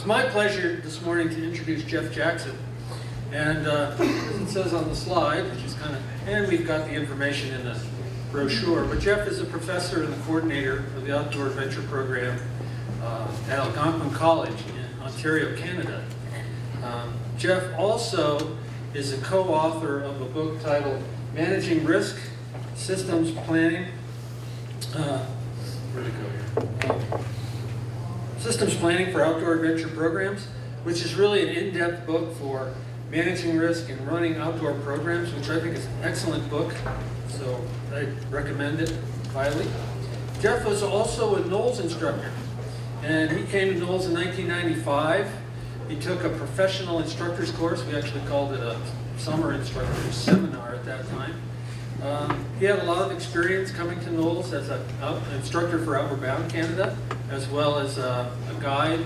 It's my pleasure this morning to introduce Jeff Jackson. And as it says on the slide, which is and we've got the information in the brochure, but Jeff is a professor and the coordinator of the Outdoor Adventure Program at Algonquin College in Ontario, Canada. Jeff also is a co-author of a book titled Managing Risk, Systems Planning. Where'd it go here? Systems Planning for Outdoor Adventure Programs, which is really an in-depth book for managing risk and running outdoor programs, which I think is an excellent book, so I recommend it highly. Jeff was also a NOLS instructor, and he came to NOLS in 1995. He took a professional instructor's course. We actually called it a summer instructor's seminar at that time. He had a lot of experience coming to NOLS as an instructor for Outward Bound Canada, as well as a guide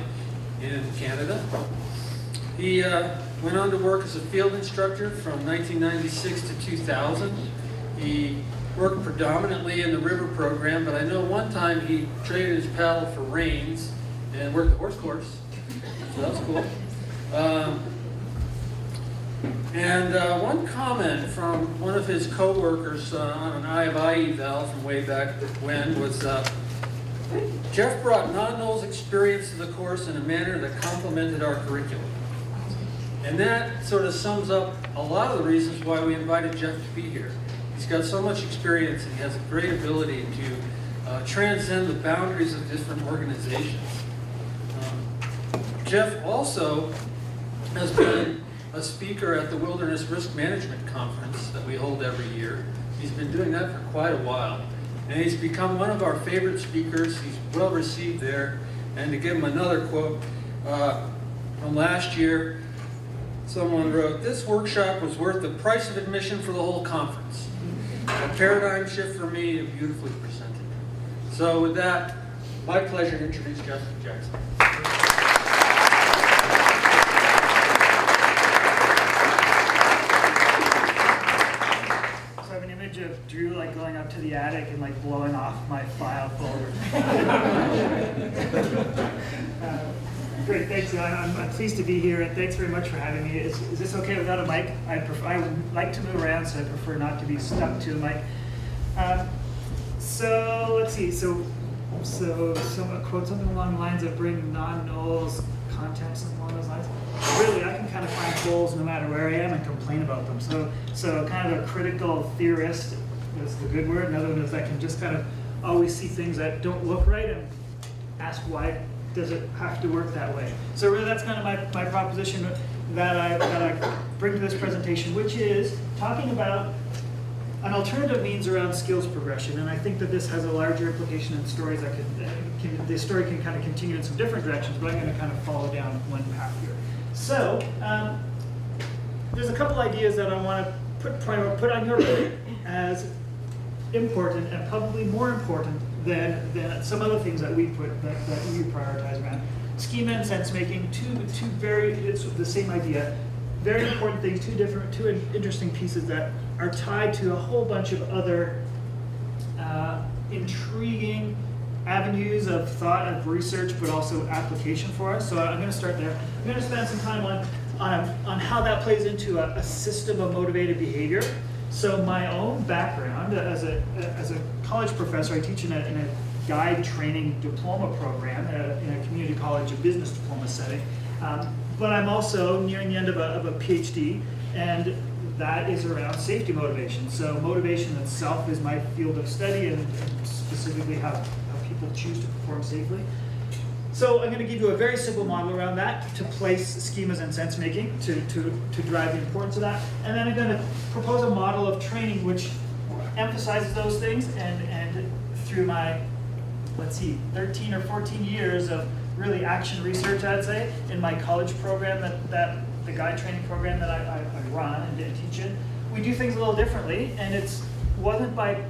in Canada. He went on to work as a field instructor from 1996 to 2000. He worked predominantly in the river program, but I know one time he traded his paddle for reins and worked the horse course, so that was cool. One comment from one of his co-workers on an I eval from way back when was, Jeff brought non-NOLS experience to the course in a manner that complemented our curriculum. And that sort of sums up a lot of the reasons why we invited Jeff to be here. He's got so much experience and he has a great ability to transcend the boundaries of different organizations. Jeff also has been a speaker at the Wilderness Risk Management Conference that we hold every year. He's been doing that for quite a while. And he's become one of our favorite speakers. He's well received there. And to give him another quote from last year, someone wrote, "This workshop was worth the price of admission for the whole conference. A paradigm shift for me, beautifully presented." So with that, my pleasure to introduce Jeff Jackson. Of Drew going up to the attic and blowing off my file folder. Great, thanks. I'm pleased to be here, and thanks very much for having me. Is this okay without a mic? I like to move around, so I prefer not to be stuck to a mic. So let's see. So a quote something along the lines of bring non-NOLS content, something along those lines. Really, I can kind of find holes no matter where I am and complain about them. So kind of a critical theorist is the good word. Another one is I can just kind of always see things that don't look right and ask why does it have to work that way. So really that's kind of my proposition that I bring to this presentation, which is talking about an alternative means around skills progression. And I think that this has a larger implication in stories that the story can kind of continue in some different directions, but I'm going to kind of follow down one path here. So there's a couple ideas that I want to put on your plate as important and probably more important than some other things that we prioritize around. Schema and sense making, it's the same idea. Very important things, two interesting pieces that are tied to a whole bunch of other intriguing avenues of thought, of research, but also application for us. So I'm going to start there. I'm going to spend some time on how that plays into a system of motivated behavior. So my own background as a college professor, I teach in a guide training diploma program in a community college, a business diploma setting. But I'm also nearing the end of a PhD, and that is around safety motivation. So motivation itself is my field of study, and specifically how people choose to perform safely. So I'm going to give you a very simple model around that to place schemas and sense making to drive the importance of that. And then I'm going to propose a model of training which emphasizes those things, and through my, 13 or 14 years of really action research, I'd say, in my college program, that the guide training program that I run and teach in, we do things a little differently, and it wasn't by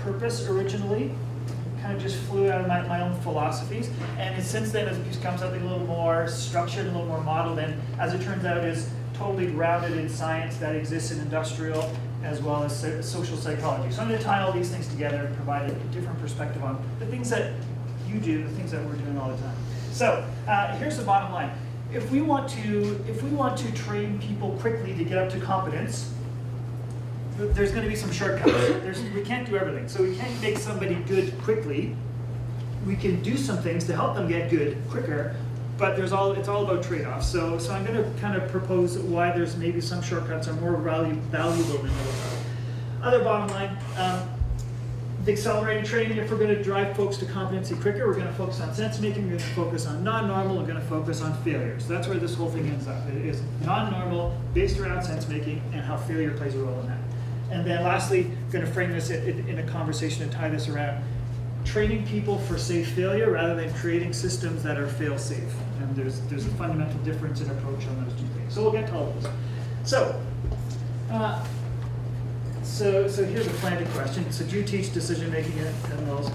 purpose originally. Kind of just flew out of my own philosophies, and since then has become something a little more structured, a little more modeled, and as it turns out is totally grounded in science that exists in industrial as well as social psychology. So I'm going to tie all these things together and provide a different perspective on the things that you do, the things that we're doing all the time. So here's the bottom line. if we want to train people quickly to get up to competence, there's going to be some shortcuts. We can't do everything. So we can't make somebody good quickly. We can do some things to help them get good quicker, but it's all about trade-offs. So I'm going to kind of propose why there's maybe some shortcuts are more valuable than others. Other bottom line, the accelerated training, if we're going to drive folks to competency quicker, we're going to focus on sense making, we're going to focus on non-normal, we're going to focus on failures. That's where this whole thing ends up. It is non-normal, based around sense making, and how failure plays a role in that. And then lastly, I'm going to frame this in a conversation and tie this around training people for safe failure rather than creating systems that are fail-safe. And there's a fundamental difference in approach on those two things. So we'll get to all of this. So here's a planted question. So do you teach decision making at Knowles?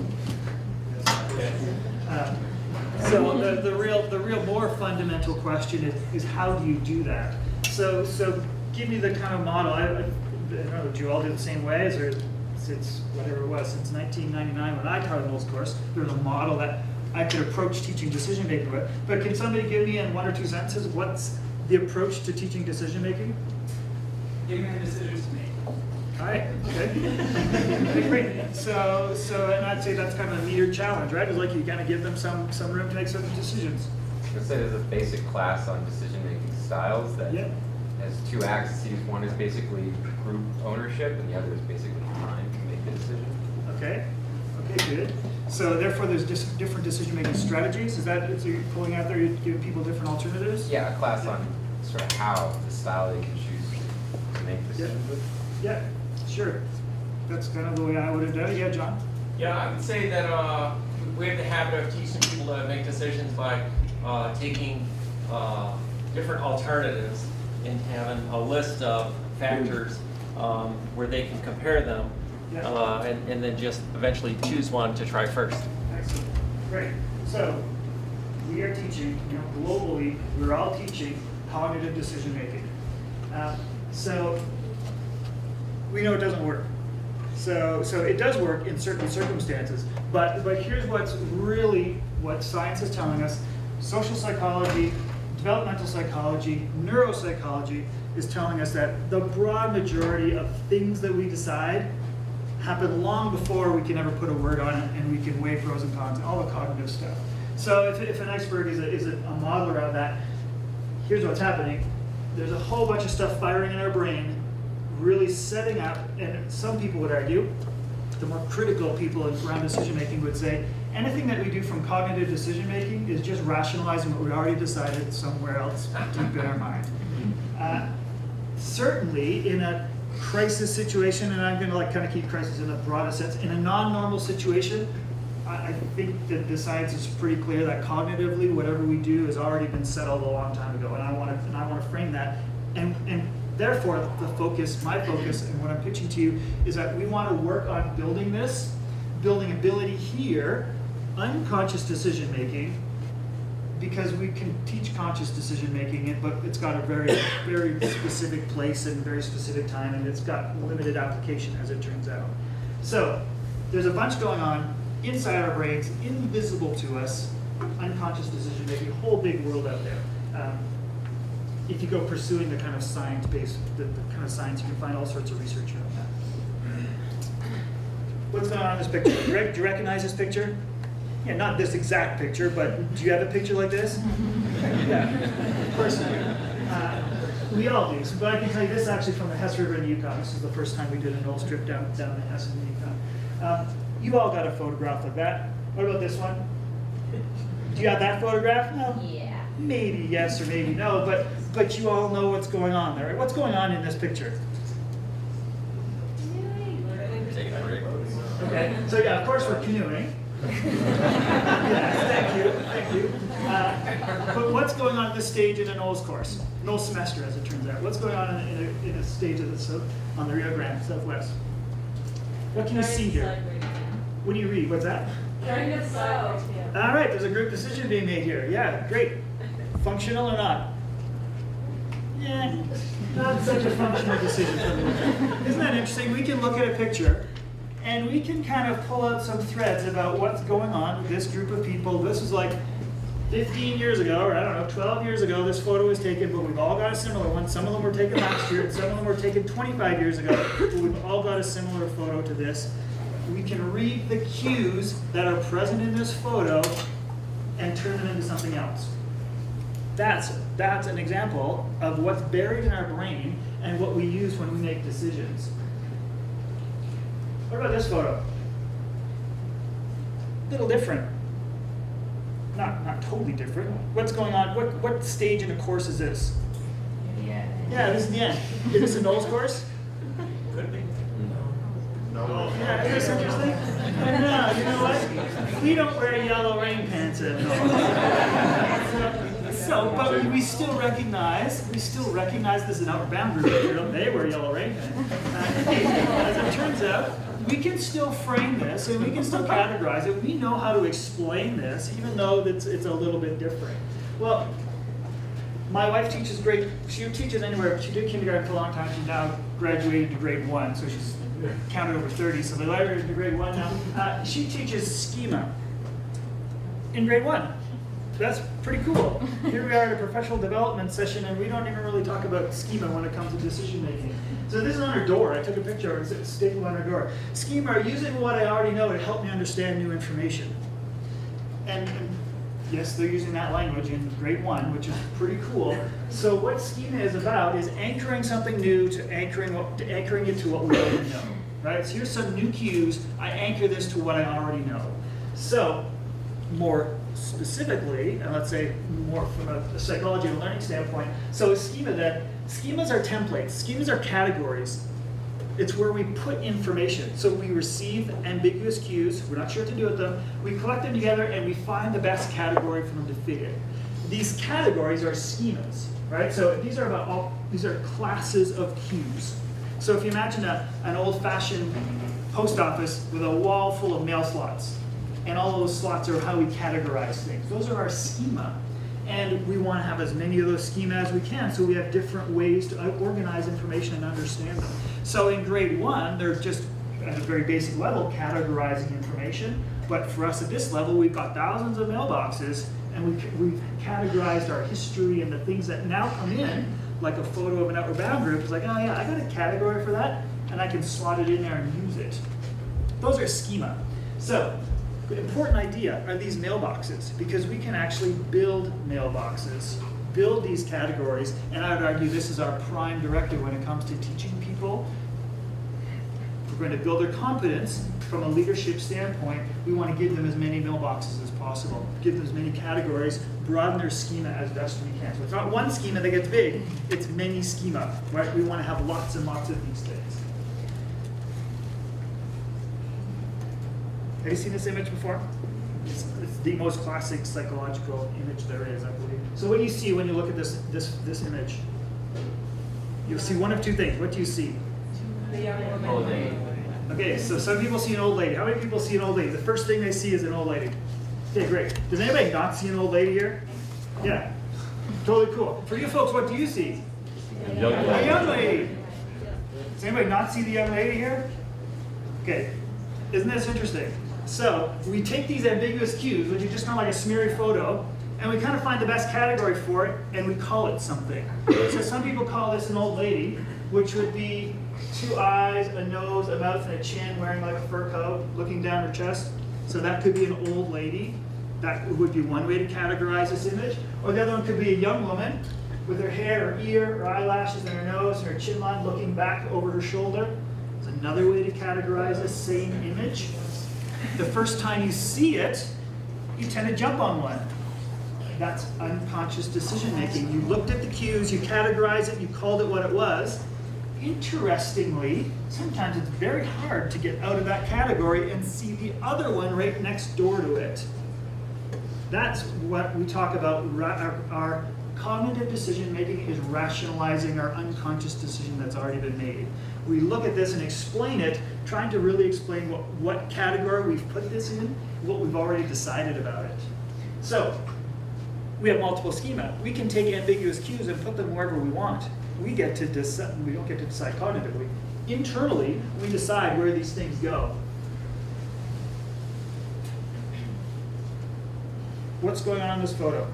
So the real more fundamental question is how do you do that? So give me the kind of model. I don't know, do you all do it the same ways, or since whatever it was, since 1999 when I taught a Knowles course, there was a model that I could approach teaching decision making with. But can somebody give me in 1 or 2 sentences what's the approach to teaching decision making? Give me the decisions to make. All right, okay. Great. So, and I'd say that's kind of a metered challenge, right? It's like you kind of give them some room to make some decisions. I would say there's a basic class on decision-making styles that has 2 axes. One is basically group ownership, and the other is basically time to make the decision. Okay, good. So therefore, there's different decision-making strategies. Is that, so you're pulling out there, you're giving people different alternatives? Yeah, a class on sort of how, the style they can choose to make decisions with. Yeah, sure. That's kind of the way I would have done it. Yeah, John? Yeah, I would say that we have the habit of teaching people to make decisions by taking different alternatives and having a list of factors where they can compare them, and then just eventually choose one to try first. Excellent. Great. So we are teaching, globally, we're all teaching cognitive decision making. So we know it doesn't work. So it does work in certain circumstances, but here's what science is telling us. Social psychology, developmental psychology, neuropsychology is telling us that the broad majority of things that we decide happen long before we can ever put a word on it, and we can weigh pros and cons, all the cognitive stuff. So if an expert is a modeler of that, here's what's happening. There's a whole bunch of stuff firing in our brain, really setting up, and some people would argue, the more critical people around decision making would say, anything that we do from cognitive decision making is just rationalizing what we already decided somewhere else deep in our mind. Certainly in a crisis situation, and I'm going to kind of keep crisis in the broadest sense, in a non-normal situation, I think that the science is pretty clear that cognitively whatever we do has already been settled a long time ago, and I want to frame that, and therefore my focus, and what I'm pitching to you is that we want to work on building ability here, unconscious decision making, because we can teach conscious decision making, but it's got a very, very specific place and very specific time, and it's got limited application as it turns out. So there's a bunch going on inside our brains, invisible to us, unconscious decision making, a whole big world out there. If you go pursuing the kind of science-based, the kind of science, you can find all sorts of research around that. What's going on in this picture? Do you recognize this picture? Yeah, not this exact picture, but do you have a picture like this? Yeah, of course you do. We all do. So, but I can tell you this is actually from the Hess River in Yukon. This is the first time we did a Knowles trip down the Hess in the Yukon. You all got a photograph like that. What about this one? Do you have that photograph? No. Yeah. Maybe yes or maybe no, but you all know what's going on there. Right? What's going on in this picture? Taking a break. Okay, so yeah, of course we're canoeing. Yes, thank you. But what's going on at this stage in a Knowles course? Knowles semester, as it turns out. What's going on in a stage of this on the Rio Grande Southwest? What can you see here? What do you read? What's that? All right, there's a group decision being made here. Yeah, great. Functional or not? Yeah, not such a functional decision. Isn't that interesting? We can look at a picture and we can kind of pull out some threads about what's going on with this group of people. This is like 15 years ago, or I don't know, 12 years ago, this photo was taken, but we've all got a similar one. Some of them were taken last year, and some of them were taken 25 years ago, but we've all got a similar photo to this. We can read the cues that are present in this photo and turn them into something else. That's an example of what's buried in our brain and what we use when we make decisions. What about this photo? A little different. Not totally different. What's going on? What stage in a course is this? Yeah. Yeah, this is the end. Is this a nose course? Could be. Yeah, is this interesting? No, you know what? We don't wear yellow rain pants at home. But we still recognize this is an Outward Bound group. They wear yellow rain pants. As it turns out, we can still frame this and we can still categorize it. We know how to explain this, even though it's a little bit different. Well, my wife teaches she teaches anywhere, she did kindergarten for a long time, she's now graduated to grade 1, so she's counted over 30, so they let her into grade 1 now. She teaches schema in grade 1. That's pretty cool. Here we are at a professional development session, and we don't even really talk about schema when it comes to decision making. So this is on her door. I took a picture of it. It's stapled on her door. Schema, using what I already know to help me understand new information. And yes, they're using that language in grade 1, which is pretty cool. So what schema is about is anchoring something new to anchoring it to what we already know. Right? So here's some new cues. I anchor this to what I already know. So more specifically, and let's say more from a psychology and learning standpoint, so schemas are templates, schemas are categories. It's where we put information. So we receive ambiguous cues, we're not sure what to do with them, we collect them together and we find the best category for them to fit in. These categories are schemas, right? So these are classes of cues. So if you imagine an old-fashioned post office with a wall full of mail slots, and all those slots are how we categorize things. Those are our schema. And we want to have as many of those schema as we can, so we have different ways to organize information and understand them. So in grade 1, they're just at a very basic level categorizing information. But for us at this level, we've got thousands of mailboxes, and we've categorized our history and the things that now come in, like a photo of an Outward Bound group. It's like, oh yeah, I got a category for that, and I can slot it in there and use it. Those are schema. So the important idea are these mailboxes, because we can actually build mailboxes, build these categories, and I would argue this is our prime directive when it comes to teaching people. If we're going to build their competence from a leadership standpoint, we want to give them as many mailboxes as possible, give them as many categories, broaden their schema as best we can. So it's not one schema that gets big, it's many schema, right? We want to have lots and lots of these things. Have you seen this image before? It's the most classic psychological image there is, I believe. So what do you see when you look at this image? You'll see one of two things. What do you see? Old lady. Okay, so some people see an old lady. How many people see an old lady? The first thing they see is an old lady. Okay, great. Does anybody not see an old lady here? Yeah, totally cool. For you folks, what do you see? A young lady. Does anybody not see the young lady here? Okay, isn't this interesting? So we take these ambiguous cues, which are just kind of like a smeary photo, and we kind of find the best category for it, and we call it something. So some people call this an old lady, which would be 2 eyes, a nose, a mouth, and a chin, wearing like a fur coat, looking down her chest. So that could be an old lady. That would be one way to categorize this image. Or the other one could be a young woman with her hair, her ear, her eyelashes, and her nose, and her chin line looking back over her shoulder. It's another way to categorize this same image. The first time you see it, you tend to jump on one. That's unconscious decision making. You looked at the cues, you categorized it, you called it what it was. Interestingly, sometimes it's very hard to get out of that category and see the other one right next door to it. That's what we talk about. Our cognitive decision making is rationalizing our unconscious decision that's already been made. We look at this and explain it, trying to really explain what category we've put this in, what we've already decided about it. So we have multiple schema. We can take ambiguous cues and put them wherever we want. We don't get to decide cognitively. Internally, we decide where these things go. What's going on in this photo?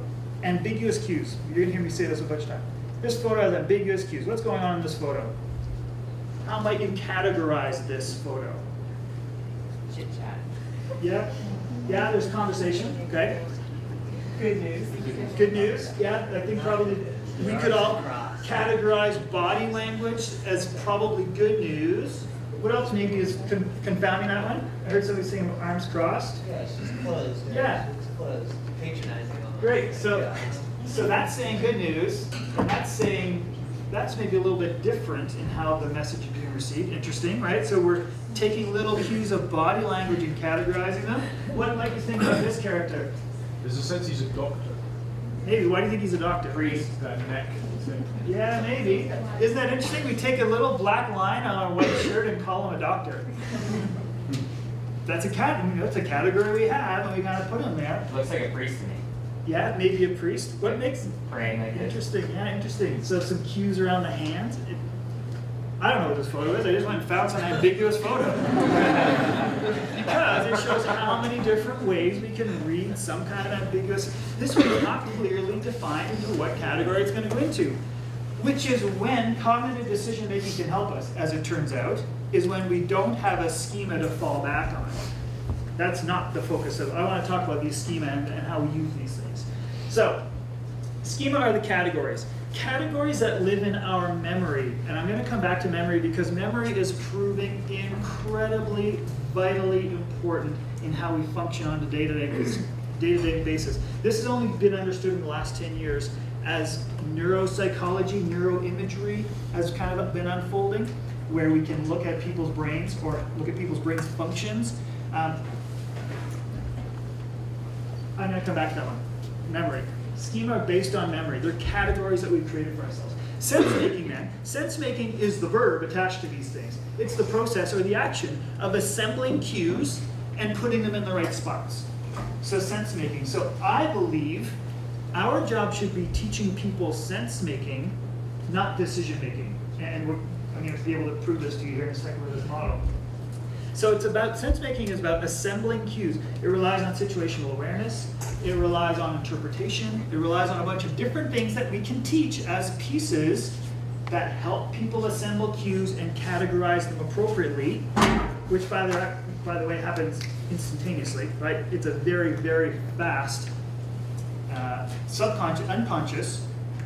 Ambiguous cues. You're gonna hear me say this a bunch of times. This photo has ambiguous cues. What's going on in this photo? How might you categorize this photo? Chit chat. Yeah, yeah, there's conversation, okay? Good news. Good news, yeah, I think probably we could all categorize body language as probably good news. What else maybe is confounding that one? I heard somebody saying arms crossed. Yeah, she's closed. Yeah. She's closed, patronizing on the. Great, so that's saying good news, and that's maybe a little bit different in how the message is being received. Interesting, right? So we're taking little cues of body language and categorizing them. What might you think about this character? There's a sense he's a doctor. Maybe, why do you think he's a doctor? Priest, that neck thing. Yeah, maybe. Isn't that interesting? We take a little black line on a white shirt and call him a doctor. That's a category we have, and we kind of put him there. Looks like a priest to me. Yeah, maybe a priest. What makes Praying like this. interesting? Yeah, interesting. So some cues around the hands. I don't know what this photo is. I just went and found some ambiguous photo. Because it shows how many different ways we can read some kind of ambiguous. This one is not clearly defined into what category it's going to go into. Which is when cognitive decision making can help us, as it turns out, is when we don't have a schema to fall back on. That's not the focus of, I want to talk about these schema and how we use these things. So, schema are the categories. Categories that live in our memory. And I'm going to come back to memory because memory is proving incredibly, vitally important in how we function on a day-to-day basis. This has only been understood in the last 10 years as neuropsychology, neuroimagery has kind of been unfolding, where we can look at people's brains or look at people's brains' functions. I'm going to come back to that one. Memory. Schema are based on memory. They're categories that we've created for ourselves. Sense-making then. Sense-making is the verb attached to these things. It's the process or the action of assembling cues and putting them in the right spots. So sense-making. So I believe our job should be teaching people sense-making, not decision-making. And I'm going to be able to prove this to you here in a second with this model. So it's about, sense-making is about assembling cues. It relies on situational awareness. It relies on interpretation. It relies on a bunch of different things that we can teach as pieces that help people assemble cues and categorize them appropriately, which by the way happens instantaneously, right? It's a very, very fast, subconscious, unconscious,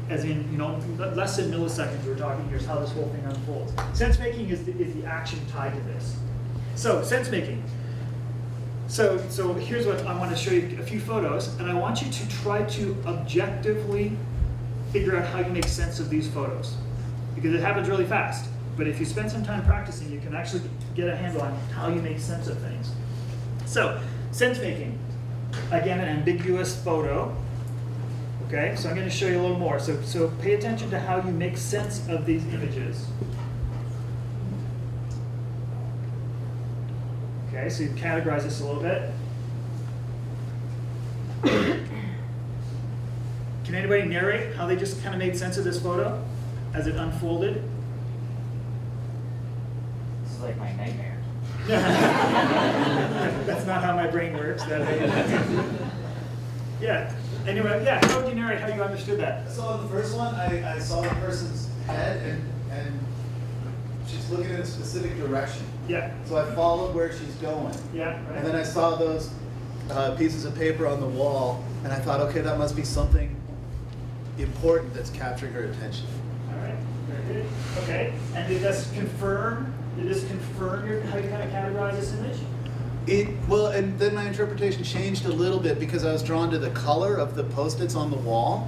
as in, less than milliseconds we're talking here is how this whole thing unfolds. Sense-making is the action tied to this. So, sense-making. So here's what I want to show you, a few photos, and I want you to try to objectively figure out how you make sense of these photos. Because it happens really fast. But if you spend some time practicing, you can actually get a handle on how you make sense of things. So, sense-making. Again, an ambiguous photo. Okay, so I'm going to show you a little more. So pay attention to how you make sense of these images. Okay, so you categorize this a little bit. Can anybody narrate how they just kind of made sense of this photo as it unfolded? This is like my nightmare. That's not how my brain works. Yeah. Anyway, yeah, how would you narrate how you understood that? So the first one, I saw the person's head and she's looking in a specific direction. Yeah. So I followed where she's going. Yeah, right. And then I saw those pieces of paper on the wall and I thought, okay, that must be something important that's capturing her attention. All right, very good. Okay, and did this confirm how you kind of categorize this image? Well, and then my interpretation changed a little bit because I was drawn to the color of the Post-its on the wall,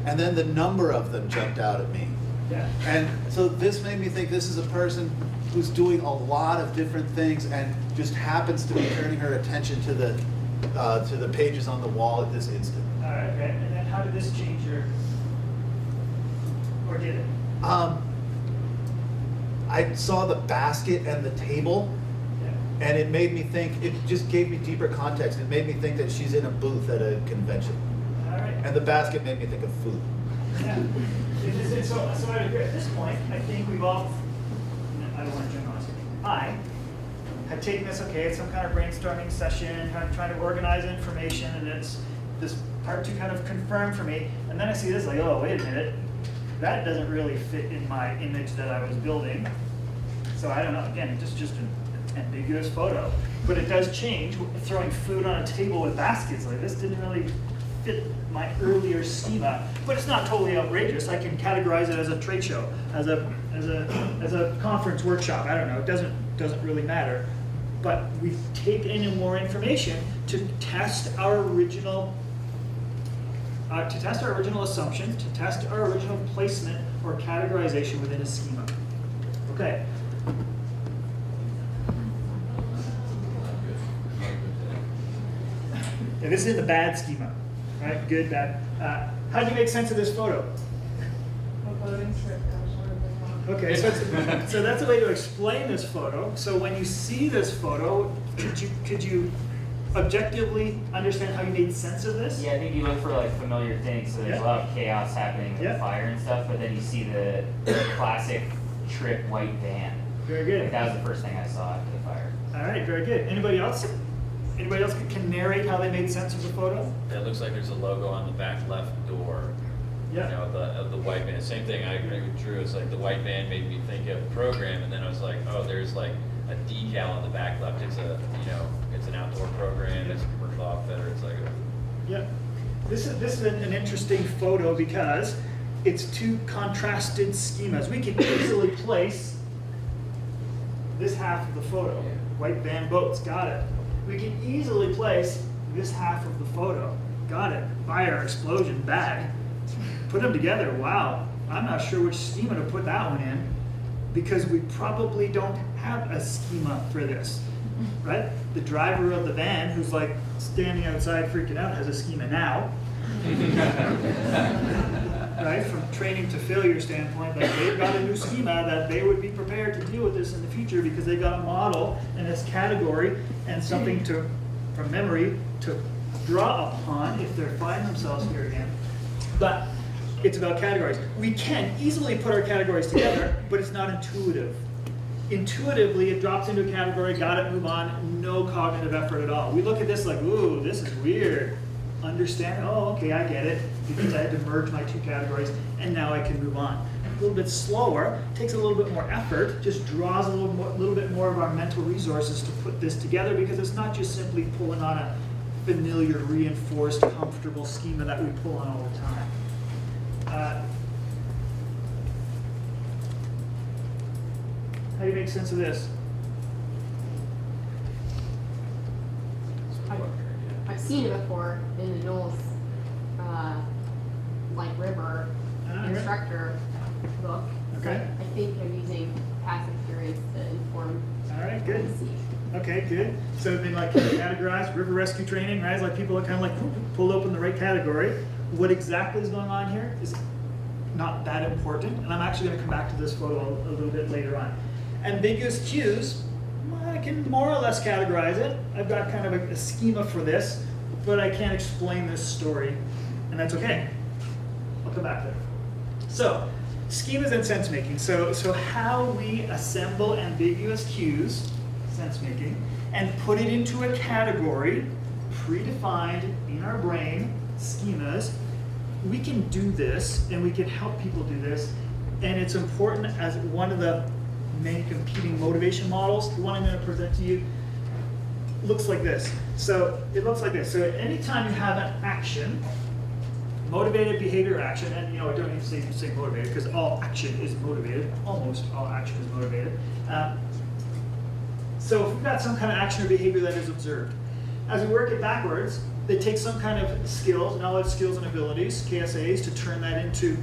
and then the number of them jumped out at me. Yeah. And so this made me think this is a person who's doing a lot of different things and just happens to be turning her attention to the pages on the wall at this instant. All right, okay. And then how did this change your, or did it? I saw the basket and the table. And it made me think, it just gave me deeper context. It made me think that she's in a booth at a convention. All right. And the basket made me think of food. Yeah. So I agree. At this point, I think we've all, I don't want to generalize. I have taken this, okay, it's some kind of brainstorming session, kind of trying to organize information, and this part to kind of confirm for me, and then I see this like, oh, wait a minute, that doesn't really fit in my image that I was building. So I don't know, again, just an ambiguous photo. But it does change. Throwing food on a table with baskets like this didn't really fit my earlier schema. But it's not totally outrageous. I can categorize it as a trade show, as a conference workshop. I don't know, it doesn't really matter. But we've taken in more information to test our original assumptions, to test our original placement or categorization within a schema. Okay. Yeah, this is in the bad schema, right? Good, bad. How do you make sense of this photo? Okay, so that's a way to explain this photo. So when you see this photo, could you objectively understand how you made sense of this? Yeah, I think you look for like familiar things. So there's Yeah. a lot of chaos happening with Yeah. the fire and stuff, but then you see the classic trip white van. Very Like, good. that was the first thing I saw after the fire. All right, very good. Anybody else? Anybody else can narrate how they made sense of the photo? It looks like there's a logo on the back left door. Yeah. You know, of the white van. Same thing, I agree with Drew. It's like the white van made me think of program, and then I was like, oh, there's like a decal on the back left. It's it's an outdoor program. It's a commercial outfitter. It's like Yeah. This is an interesting photo because it's two contrasted schemas. We can easily place this half of the photo. White van boats, got it. We can easily place this half of the photo. Got it. Fire, explosion, bad. Put them together, wow. I'm not sure which schema to put that one in because we probably don't have a schema for this, right? The driver of the van who's like standing outside freaking out has a schema now. Right, from training to failure standpoint, like they've got a new schema that they would be prepared to deal with this in the future because they've got a model and this category and something from memory to draw upon if they find themselves here again. But it's about categories. We can easily put our categories together, but it's not intuitive. Intuitively, it drops into a category, got it, move on, no cognitive effort at all. We look at this like, ooh, this is weird. Understand, oh, okay, I get it, because I had to merge my two categories, and now I can move on. A little bit slower, takes a little bit more effort, just draws a little bit more of our mental resources to put this together, because it's not just simply pulling on a familiar, reinforced, comfortable schema that we pull on all the time. How do you make sense of this? I've seen it before in the Knowles, like river Okay. instructor book. So Okay. I think I'm using past experience to inform. All right, what good. I see. Okay, good. So then like categorized, river rescue training, right? It's like people are kind of like pulled open the right category. What exactly is going on here is not that important. And I'm actually gonna come back to this photo a little bit later on. Ambiguous cues, I can more or less categorize it. I've got kind of a schema for this, but I can't explain this story, and that's okay. I'll come back there. So, schemas and sense making. So how we assemble ambiguous cues, sense making, and put it into a category predefined in our brain, schemas. We can do this, and we can help people do this, and it's important as one of the main competing motivation models. The one I'm going to present to you looks like this. So it looks like this. So anytime you have an action, motivated behavior action, and I don't even say motivated because all action is motivated. Almost all action is motivated. So if we've got some kind of action or behavior that is observed, as we work it backwards, they take some kind of skills, knowledge, skills, and abilities, KSAs, to turn that into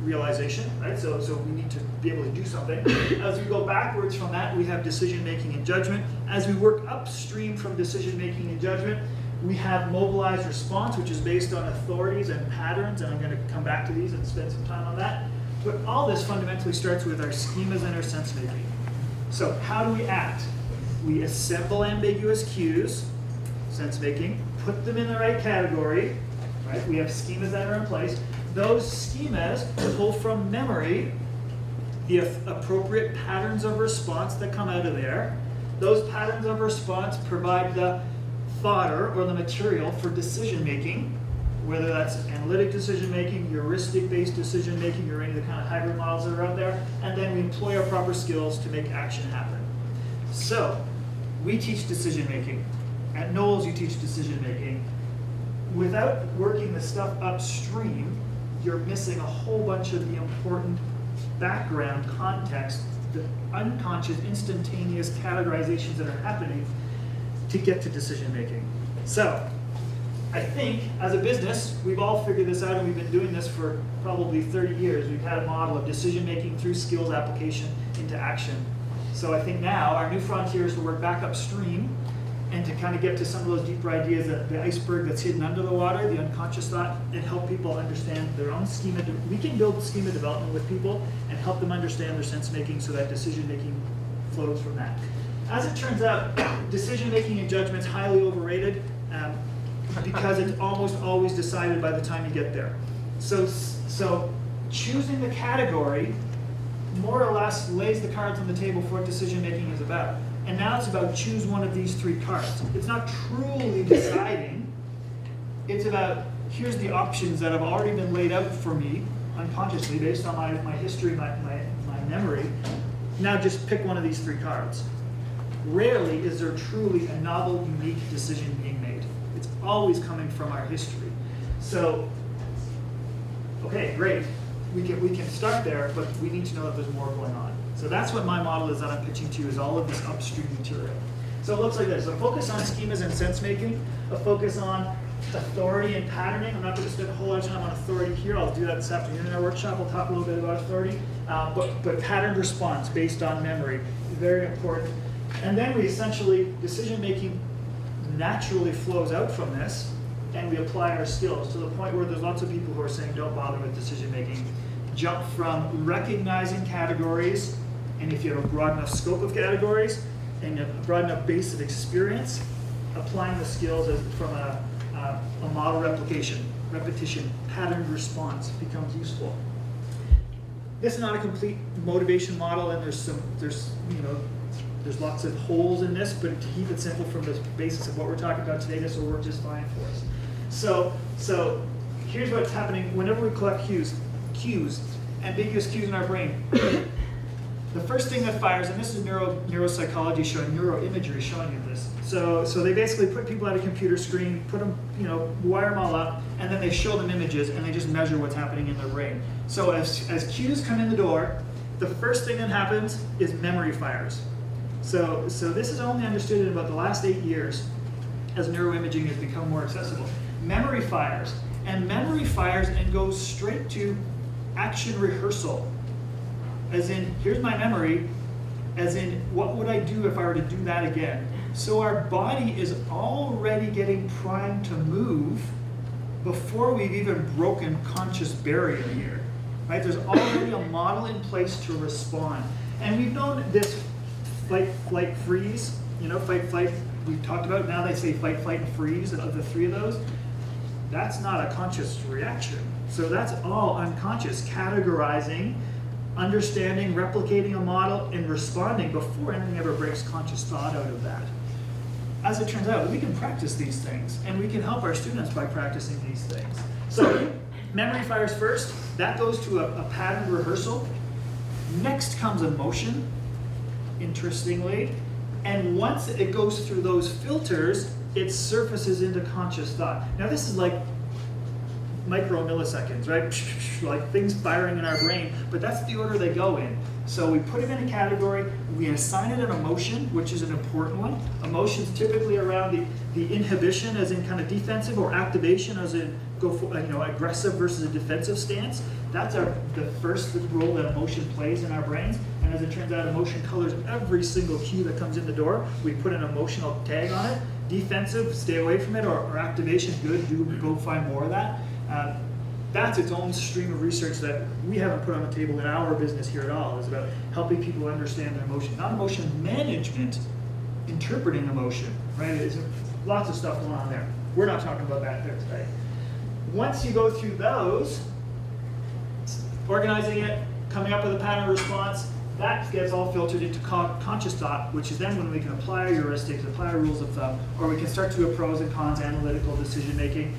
realization, right? So we need to be able to do something. As we go backwards from that, we have decision making and judgment. As we work upstream from decision making and judgment, we have mobilized response, which is based on authorities and patterns, and I'm going to come back to these and spend some time on that. But all this fundamentally starts with our schemas and our sense making. So how do we act? We assemble ambiguous cues, sense making, put them in the right category, right? We have schemas that are in place. Those schemas pull from memory the appropriate patterns of response that come out of there. Those patterns of response provide the fodder or the material for decision making. whether that's analytic decision-making, heuristic-based decision-making, or any of the kind of hybrid models that are out there, and then we employ our proper skills to make action happen. So, we teach decision-making. At Knowles, you teach decision-making. Without working the stuff upstream, you're missing a whole bunch of the important background context, the unconscious, instantaneous categorizations that are happening to get to decision-making. So, I think, as a business, we've all figured this out, and we've been doing this for probably 30 years. We've had a model of decision-making through skills application into action. So I think now our new frontier is to work back upstream and to kind of get to some of those deeper ideas, that the iceberg that's hidden under the water, the unconscious thought, and help people understand their own schema. We can build schema development with people and help them understand their sense-making so that decision-making flows from that. As it turns out, decision-making and judgment's highly overrated. Because it's almost always decided by the time you get there. So choosing the category more or less lays the cards on the table for what decision making is about. And now it's about choose one of these three cards. It's not truly deciding, it's about here's the options that have already been laid out for me unconsciously based on my history, my memory. Now just pick one of these three cards. Rarely is there truly a novel, unique decision being made. It's always coming from our history. So, okay, great. We can start there, but we need to know that there's more going on. So that's what my model is that I'm pitching to you, is all of this upstream material. So it looks like this: a focus on schemas and sense making, a focus on authority and patterning. I'm not going to spend a whole lot of time on authority here. I'll do that this afternoon in our workshop. We'll talk a little bit about authority, but patterned response based on memory, very important. And then we essentially, decision making naturally flows out from this, and we apply our skills to the point where there's lots of people who are saying don't bother with decision making. Jump from recognizing categories, and if you have a broad enough scope of categories and a broad enough base of experience, applying the skills from a model repetition, patterned response becomes useful. This is not a complete motivation model, and there's lots of holes in this, but to keep it simple from the basis of what we're talking about today, this will work just fine for us. So here's what's happening whenever we collect cues, ambiguous cues in our brain. The first thing that fires, and this is neuropsychology showing, neuroimagery showing you this. So they basically put people at a computer screen, put them, wire them all up, and then they show them images, and they just measure what's happening in their brain. So as cues come in the door, the first thing that happens is memory fires. So this is only understood in about the last 8 years as neuroimaging has become more accessible. Memory fires and goes straight to action rehearsal. As in, here's my memory, as in, what would I do if I were to do that again? So our body is already getting primed to move before we've even broken conscious barrier here, right? There's already a model in place to respond. And we've known this fight, flight, freeze, fight, flight, we've talked about. Now they say fight, flight, and freeze, of the three of those. That's not a conscious reaction. So that's all unconscious, categorizing, understanding, replicating a model, and responding before anything ever breaks conscious thought out of that. As it turns out, we can practice these things, and we can help our students by practicing these things. So memory fires first. That goes to a patterned rehearsal. Next comes emotion, interestingly. And once it goes through those filters, it surfaces into conscious thought. Now this is like micro milliseconds, right? Like things firing in our brain, but that's the order they go in. So we put it in a category, we assign it an emotion, which is an important one. Emotion's typically around the inhibition, as in kind of defensive, or activation, as in go for aggressive versus a defensive stance. That's the first role that emotion plays in our brains. And as it turns out, emotion colors every single cue that comes in the door. We put an emotional tag on it. Defensive, stay away from it, or activation, good, go find more of that. That's its own stream of research that we haven't put on the table in our business here at all. It's about helping people understand their emotion. Not emotion management, interpreting emotion, right? There's lots of stuff going on there. We're not talking about that there today. Once you go through those, organizing it, coming up with a pattern response, that gets all filtered into conscious thought, which is then when we can apply our heuristics, apply our rules of thumb, or we can start to do a pros and cons analytical decision making.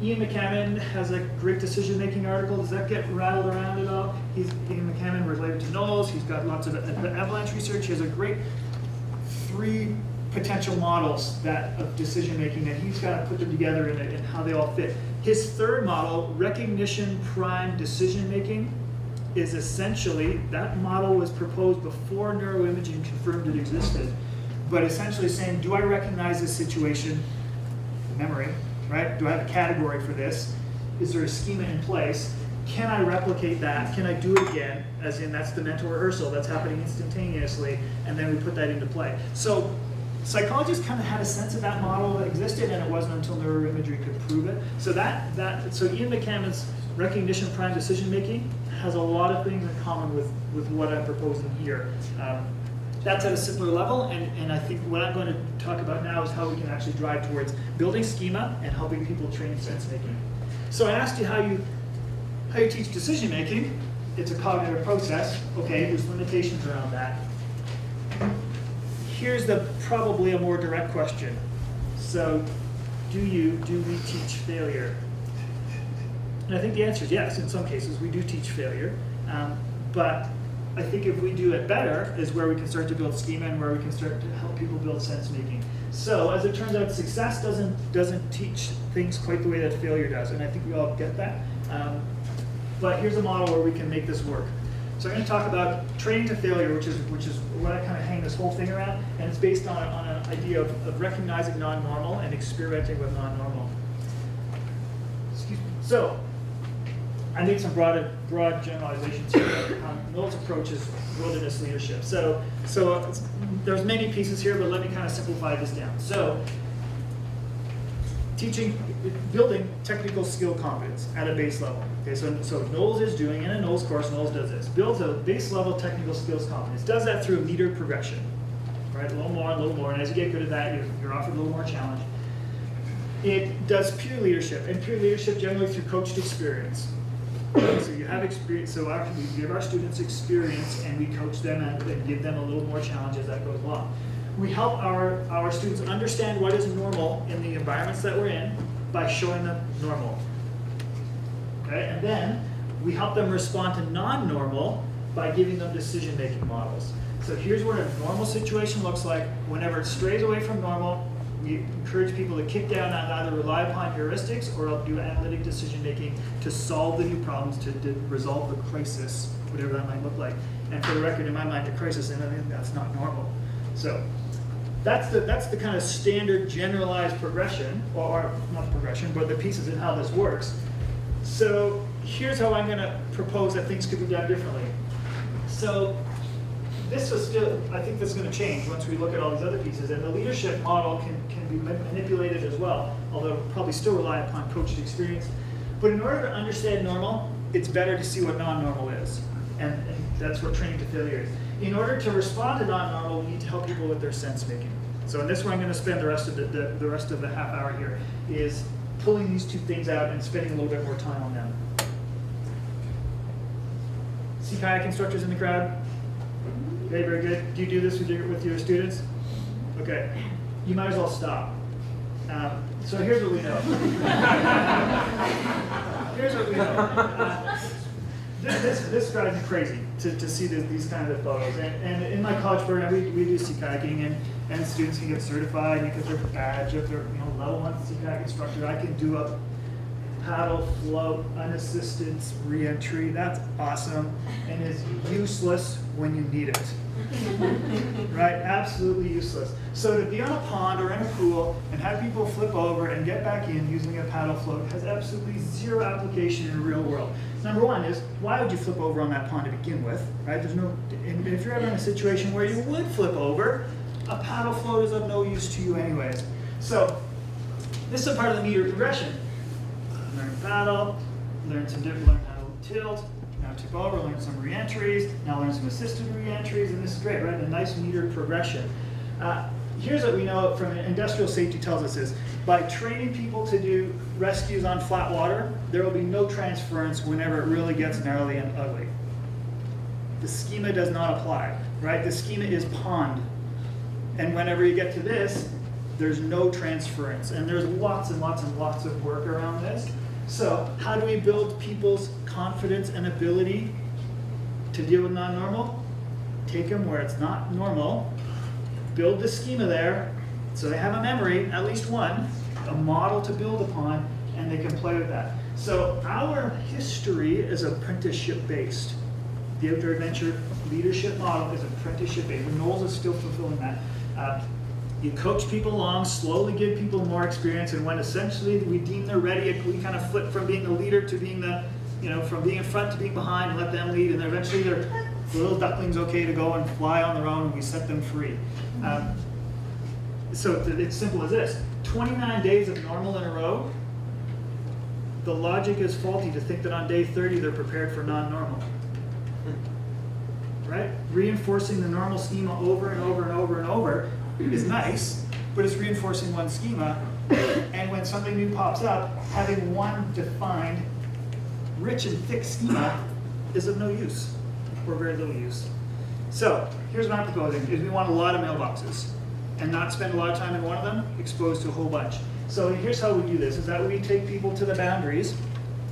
Ian McCammon has a great decision-making article. Does that get rattled around at all? Ian McCammon related to NOLS. He's got lots of avalanche research. He has a great 3 potential models of decision-making, and he's got to put them together and how they all fit. His third model, recognition prime decision-making, is essentially, that model was proposed before neuroimaging confirmed it existed, but essentially saying, do I recognize this situation? Memory, right? Do I have a category for this? Is there a schema in place? Can I replicate that? Can I do it again? As in, that's the mental rehearsal that's happening instantaneously, and then we put that into play. So psychologists kind of had a sense of that model that existed, and it wasn't until neuroimagery could prove it. So so Ian McCammon's recognition prime decision making has a lot of things in common with what I'm proposing here. That's at a simpler level, and I think what I'm going to talk about now is how we can actually drive towards building schema and helping people train sense making. So I asked you how you teach decision making. It's a cognitive process. Okay, there's limitations around that. Here's probably a more direct question. So, do we teach failure? And I think the answer is yes. In some cases, we do teach failure, but I think if we do it better is where we can start to build schema and where we can start to help people build sense making. So, as it turns out, success doesn't teach things quite the way that failure does, and I think we all get that. But here's a model where we can make this work. So I'm going to talk about training to failure, which is what I kind of hang this whole thing around, and it's based on an idea of recognizing non-normal and experimenting with non-normal. Excuse me. So I made some broad generalizations here. Noel's approach is wilderness leadership. So there's many pieces here, but let me kind of simplify this down. So building technical skill competence at a base level. Okay, so Knowles is doing, in a Knowles course, Knowles does this. Builds a base level technical skills competence. Does that through a metered progression. Right, a little more, and as you get good at that, you're offered a little more challenge. It does peer leadership, and peer leadership generally through coached experience. So you have experience, so we give our students experience, and we coach them and give them a little more challenge as that goes along. We help our students understand what is normal in the environments that we're in by showing them normal. Okay, and then we help them respond to non-normal by giving them decision-making models. So here's what a normal situation looks like. Whenever it strays away from normal, we encourage people to kick down and either rely upon heuristics or do analytic decision-making to solve the new problems, to resolve the crisis, whatever that might look like. And for the record, in my mind, the crisis, and I think that's not normal. So that's the kind of standard generalized progression, or not progression, but the pieces in how this works. So here's how I'm going to propose that things could be done differently. So this was still, I think this is going to change once we look at all these other pieces, and the leadership model can be manipulated as well, although it'll probably still rely upon coached experience. But in order to understand normal, it's better to see what non-normal is, and that's what training to failure is. In order to respond to non-normal, we need to help people with their sense making. So in this one, I'm going to spend the rest of the half hour here is pulling these two things out and spending a little bit more time on them. See kayak instructors in the crowd? Okay, very good. Do you do this with your students? Okay. You might as well stop. So here's what we know. Here's what we know. This drives me crazy to see these kinds of photos. And in my college program, we do sea kayaking, and students can get certified. You get their badge if they're level 1 sea kayak instructor. I can do a paddle float unassisted re-entry. That's awesome, and is useless when you need it. Right? Absolutely useless. So to be on a pond or in a pool and have people flip over and get back in using a paddle float has absolutely zero application in the real world. Number one is, why would you flip over on that pond to begin with? Right? And if you're ever in a situation where you would flip over, a paddle float is of no use to you anyways. So this is a part of the metered progression. Learn paddle, learn how to tilt, now tip over, learn some re-entries, now learn some assisted re-entries, and this is great, right? A nice metered progression. Here's what we know from industrial safety tells us is, by training people to do rescues on flat water, there will be no transference whenever it really gets gnarly and ugly. The schema does not apply, right? The schema is pond. And whenever you get to this, there's no transference, and there's lots and lots and lots of work around this. So how do we build people's confidence and ability to deal with non-normal? Take them where it's not normal, build the schema there, so they have a memory, at least one, a model to build upon, and they can play with that. So our history is apprenticeship based. The outdoor adventure leadership model is apprenticeship based. Knowles is still fulfilling that. You coach people along, slowly give people more experience, and when essentially we deem they're ready, we kind of flip from being the leader to being the, from being in front to being behind, and let them lead, and eventually they're the little ducklings okay to go and fly on their own, and we set them free. So it's simple as this: 29 days of normal in a row. The logic is faulty to think that on day 30 they're prepared for non-normal. Right? Reinforcing the normal schema over and over and over and over is nice, but it's reinforcing one schema, and when something new pops up, having one defined, rich and thick schema is of no use, or very little use. So, here's what I'm proposing, is we want a lot of mailboxes, and not spend a lot of time in one of them, exposed to a whole bunch. So here's how we do this, is that we take people to the boundaries,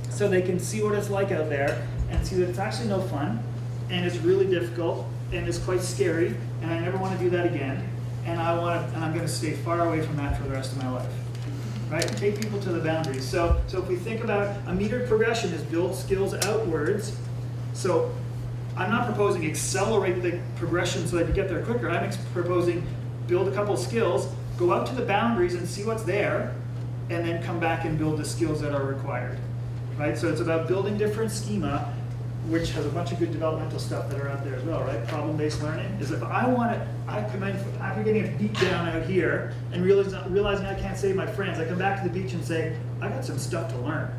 so they can see what it's like out there, and see that it's actually no fun, and it's really difficult, and it's quite scary, and I never want to do that again. And I'm going to stay far away from that for the rest of my life. Right? Take people to the boundaries. So if we think about a metered progression is build skills outwards. So I'm not proposing accelerate the progression so that you get there quicker. I'm proposing build a couple of skills, go out to the boundaries and see what's there, and then come back and build the skills that are required. Right? So it's about building different schema, which has a bunch of good developmental stuff that are out there as well, right? Problem-based learning is if I come in after getting a beat down out here and realizing I can't save my friends, I come back to the beach and say, I got some stuff to learn.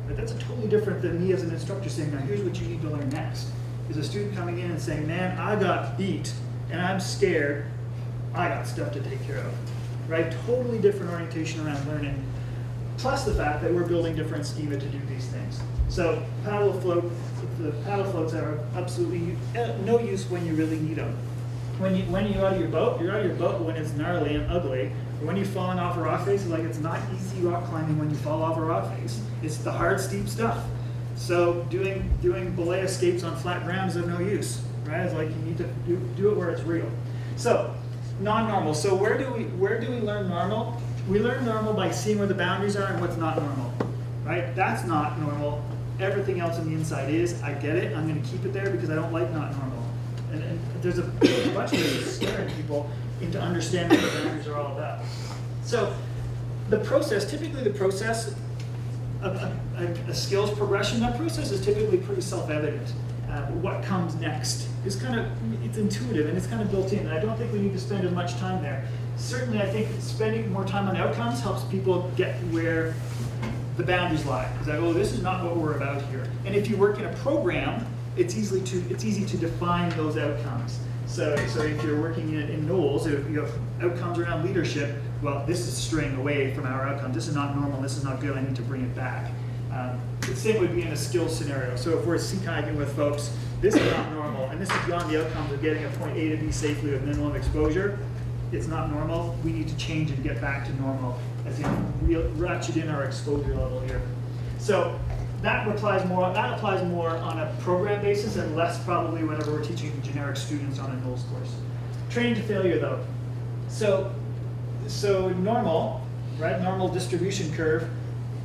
But that's totally different than me as an instructor saying, now here's what you need to learn next. Is a student coming in and saying, man, I got beat and I'm scared, I got stuff to take care of, right? Totally different orientation around learning, plus the fact that we're building different schema to do these things. So the paddle floats are absolutely no use when you really need them. When you're out of your boat, you're out of your boat when it's gnarly and ugly. Or when you're falling off a rock face, it's not easy rock climbing when you fall off a rock face. It's the hard, steep stuff. So doing belay escapes on flat ground is of no use, right? It's like you need to do it where it's real. So non-normal. So where do we learn normal? We learn normal by seeing where the boundaries are and what's not normal, right? That's not normal. Everything else on the inside is. I get it. I'm going to keep it there because I don't like not normal. And there's a bunch of ways of scaring people into understanding what the boundaries are all about. So typically the process of a skills progression, that process is typically pretty self-evident. What comes next is it's intuitive and it's kind of built in. And I don't think we need to spend as much time there. Certainly, I think spending more time on outcomes helps people get where the boundaries lie. It's like, this is not what we're about here. And if you work in a program, it's easy to define those outcomes. So if you're working in Knowles, if you have outcomes around leadership, well, this is straying away from our outcomes. This is not normal. This is not good. I need to bring it back. The same would be in a skills scenario. So if we're sea kayaking with folks, this is not normal, and this is beyond the outcomes of getting a point A to B safely with minimum exposure. It's not normal. We need to change and get back to normal, as in ratchet in our exposure level here. So that applies more on a program basis and less probably whenever we're teaching generic students on a Knowles course. Training to failure though. So normal, right? Normal distribution curve.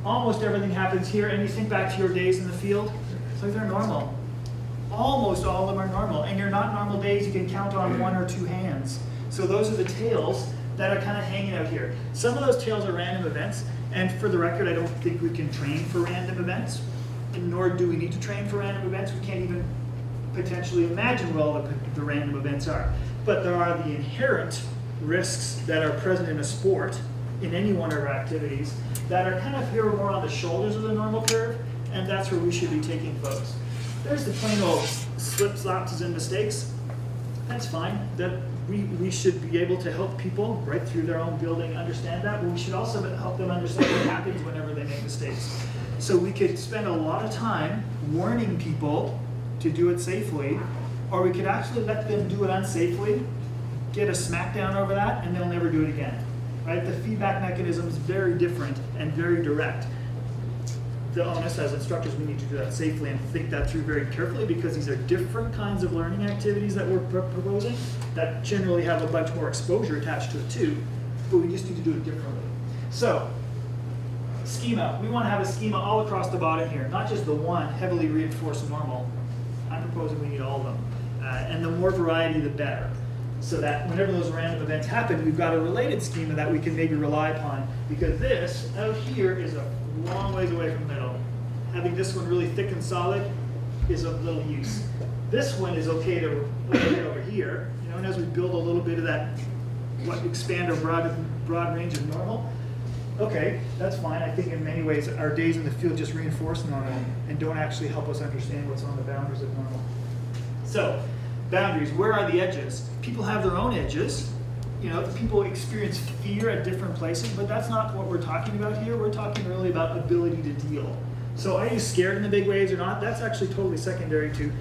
Almost everything happens here, and you think back to your days in the field, it's like they're normal. Almost all of them are normal, and your not normal days you can count on one or two hands. So those are the tails that are kind of hanging out here. Some of those tails are random events, and for the record, I don't think we can train for random events, and nor do we need to train for random events. We can't even potentially imagine what all the random events are. But there are the inherent risks that are present in a sport, in any one of our activities, that are kind of here more on the shoulders of the normal curve, and that's where we should be taking folks. There's the plain old slips, lapses, and mistakes. That's fine. That we should be able to help people right through their own building understand that, but we should also help them understand what happens whenever they make mistakes. So we could spend a lot of time warning people to do it safely, or we could actually let them do it unsafely, get a smackdown over that and they'll never do it again, right? The feedback mechanism is very different and very direct. The onus as instructors, we need to do that safely and think that through very carefully, because these are different kinds of learning activities that we're proposing that generally have a bunch more exposure attached to it too, but we just need to do it differently. So, schema. We want to have a schema all across the bottom here, not just the one heavily reinforced normal. I'm proposing we need all of them. And the more variety, the better. So that whenever those random events happen, we've got a related schema that we can maybe rely upon, because this out here is a long ways away from the middle. Having this one really thick and solid is of little use. This one is okay to put over here, you know, and as we build a little bit of that, expand our broad range of normal, okay, that's fine. I think in many ways our days in the field just reinforce normal and don't actually help us understand what's on the boundaries of normal. So, boundaries, where are the edges? People have their own edges. You know, people experience fear at different places, but that's not what we're talking about here. We're talking really about ability to deal. So are you scared in the big waves or not? That's actually totally secondary to,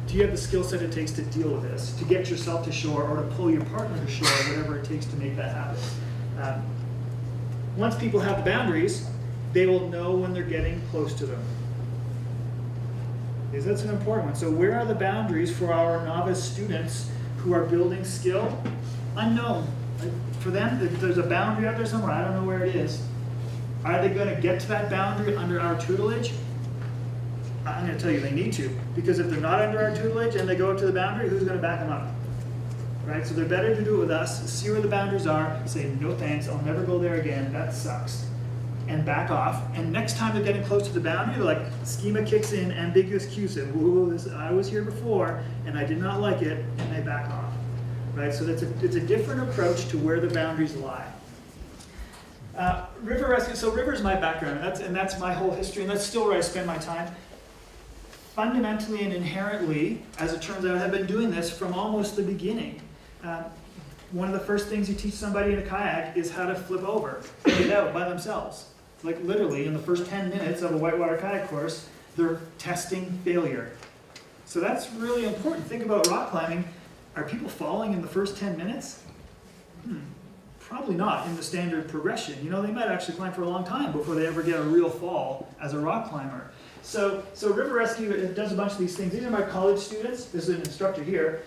do you have the skill set it takes to deal with this, to get yourself to shore or to pull your partner to shore, whatever it takes to make that happen. Once people have the boundaries, they will know when they're getting close to them. Because that's an important one. So where are the boundaries for our novice students who are building skill? Unknown. For them, there's a boundary out there somewhere. I don't know where it is. Are they going to get to that boundary under our tutelage? I'm going to tell you they need to. Because if they're not under our tutelage and they go up to the boundary, who's going to back them up? Right? So they're better to do it with us, see where the boundaries are, say, no thanks, I'll never go there again, that sucks. And back off. And next time they're getting close to the boundary, they're like, schema kicks in, ambiguous cues in, whoa, I was here before and I did not like it, and they back off. Right? So it's a different approach to where the boundaries lie. River rescue, so river is my background, and that's my whole history, and that's still where I spend my time. Fundamentally and inherently, as it turns out, I've been doing this from almost the beginning. One of the first things you teach somebody in a kayak is how to flip over and get out by themselves. Like literally, in the first 10 minutes of a whitewater kayak course, they're testing failure. So that's really important. Think about rock climbing. Are people falling in the first 10 minutes? Probably not in the standard progression. You know, they might actually climb for a long time before they ever get a real fall as a rock climber. So River Rescue does a bunch of these things. These are my college students. This is an instructor here.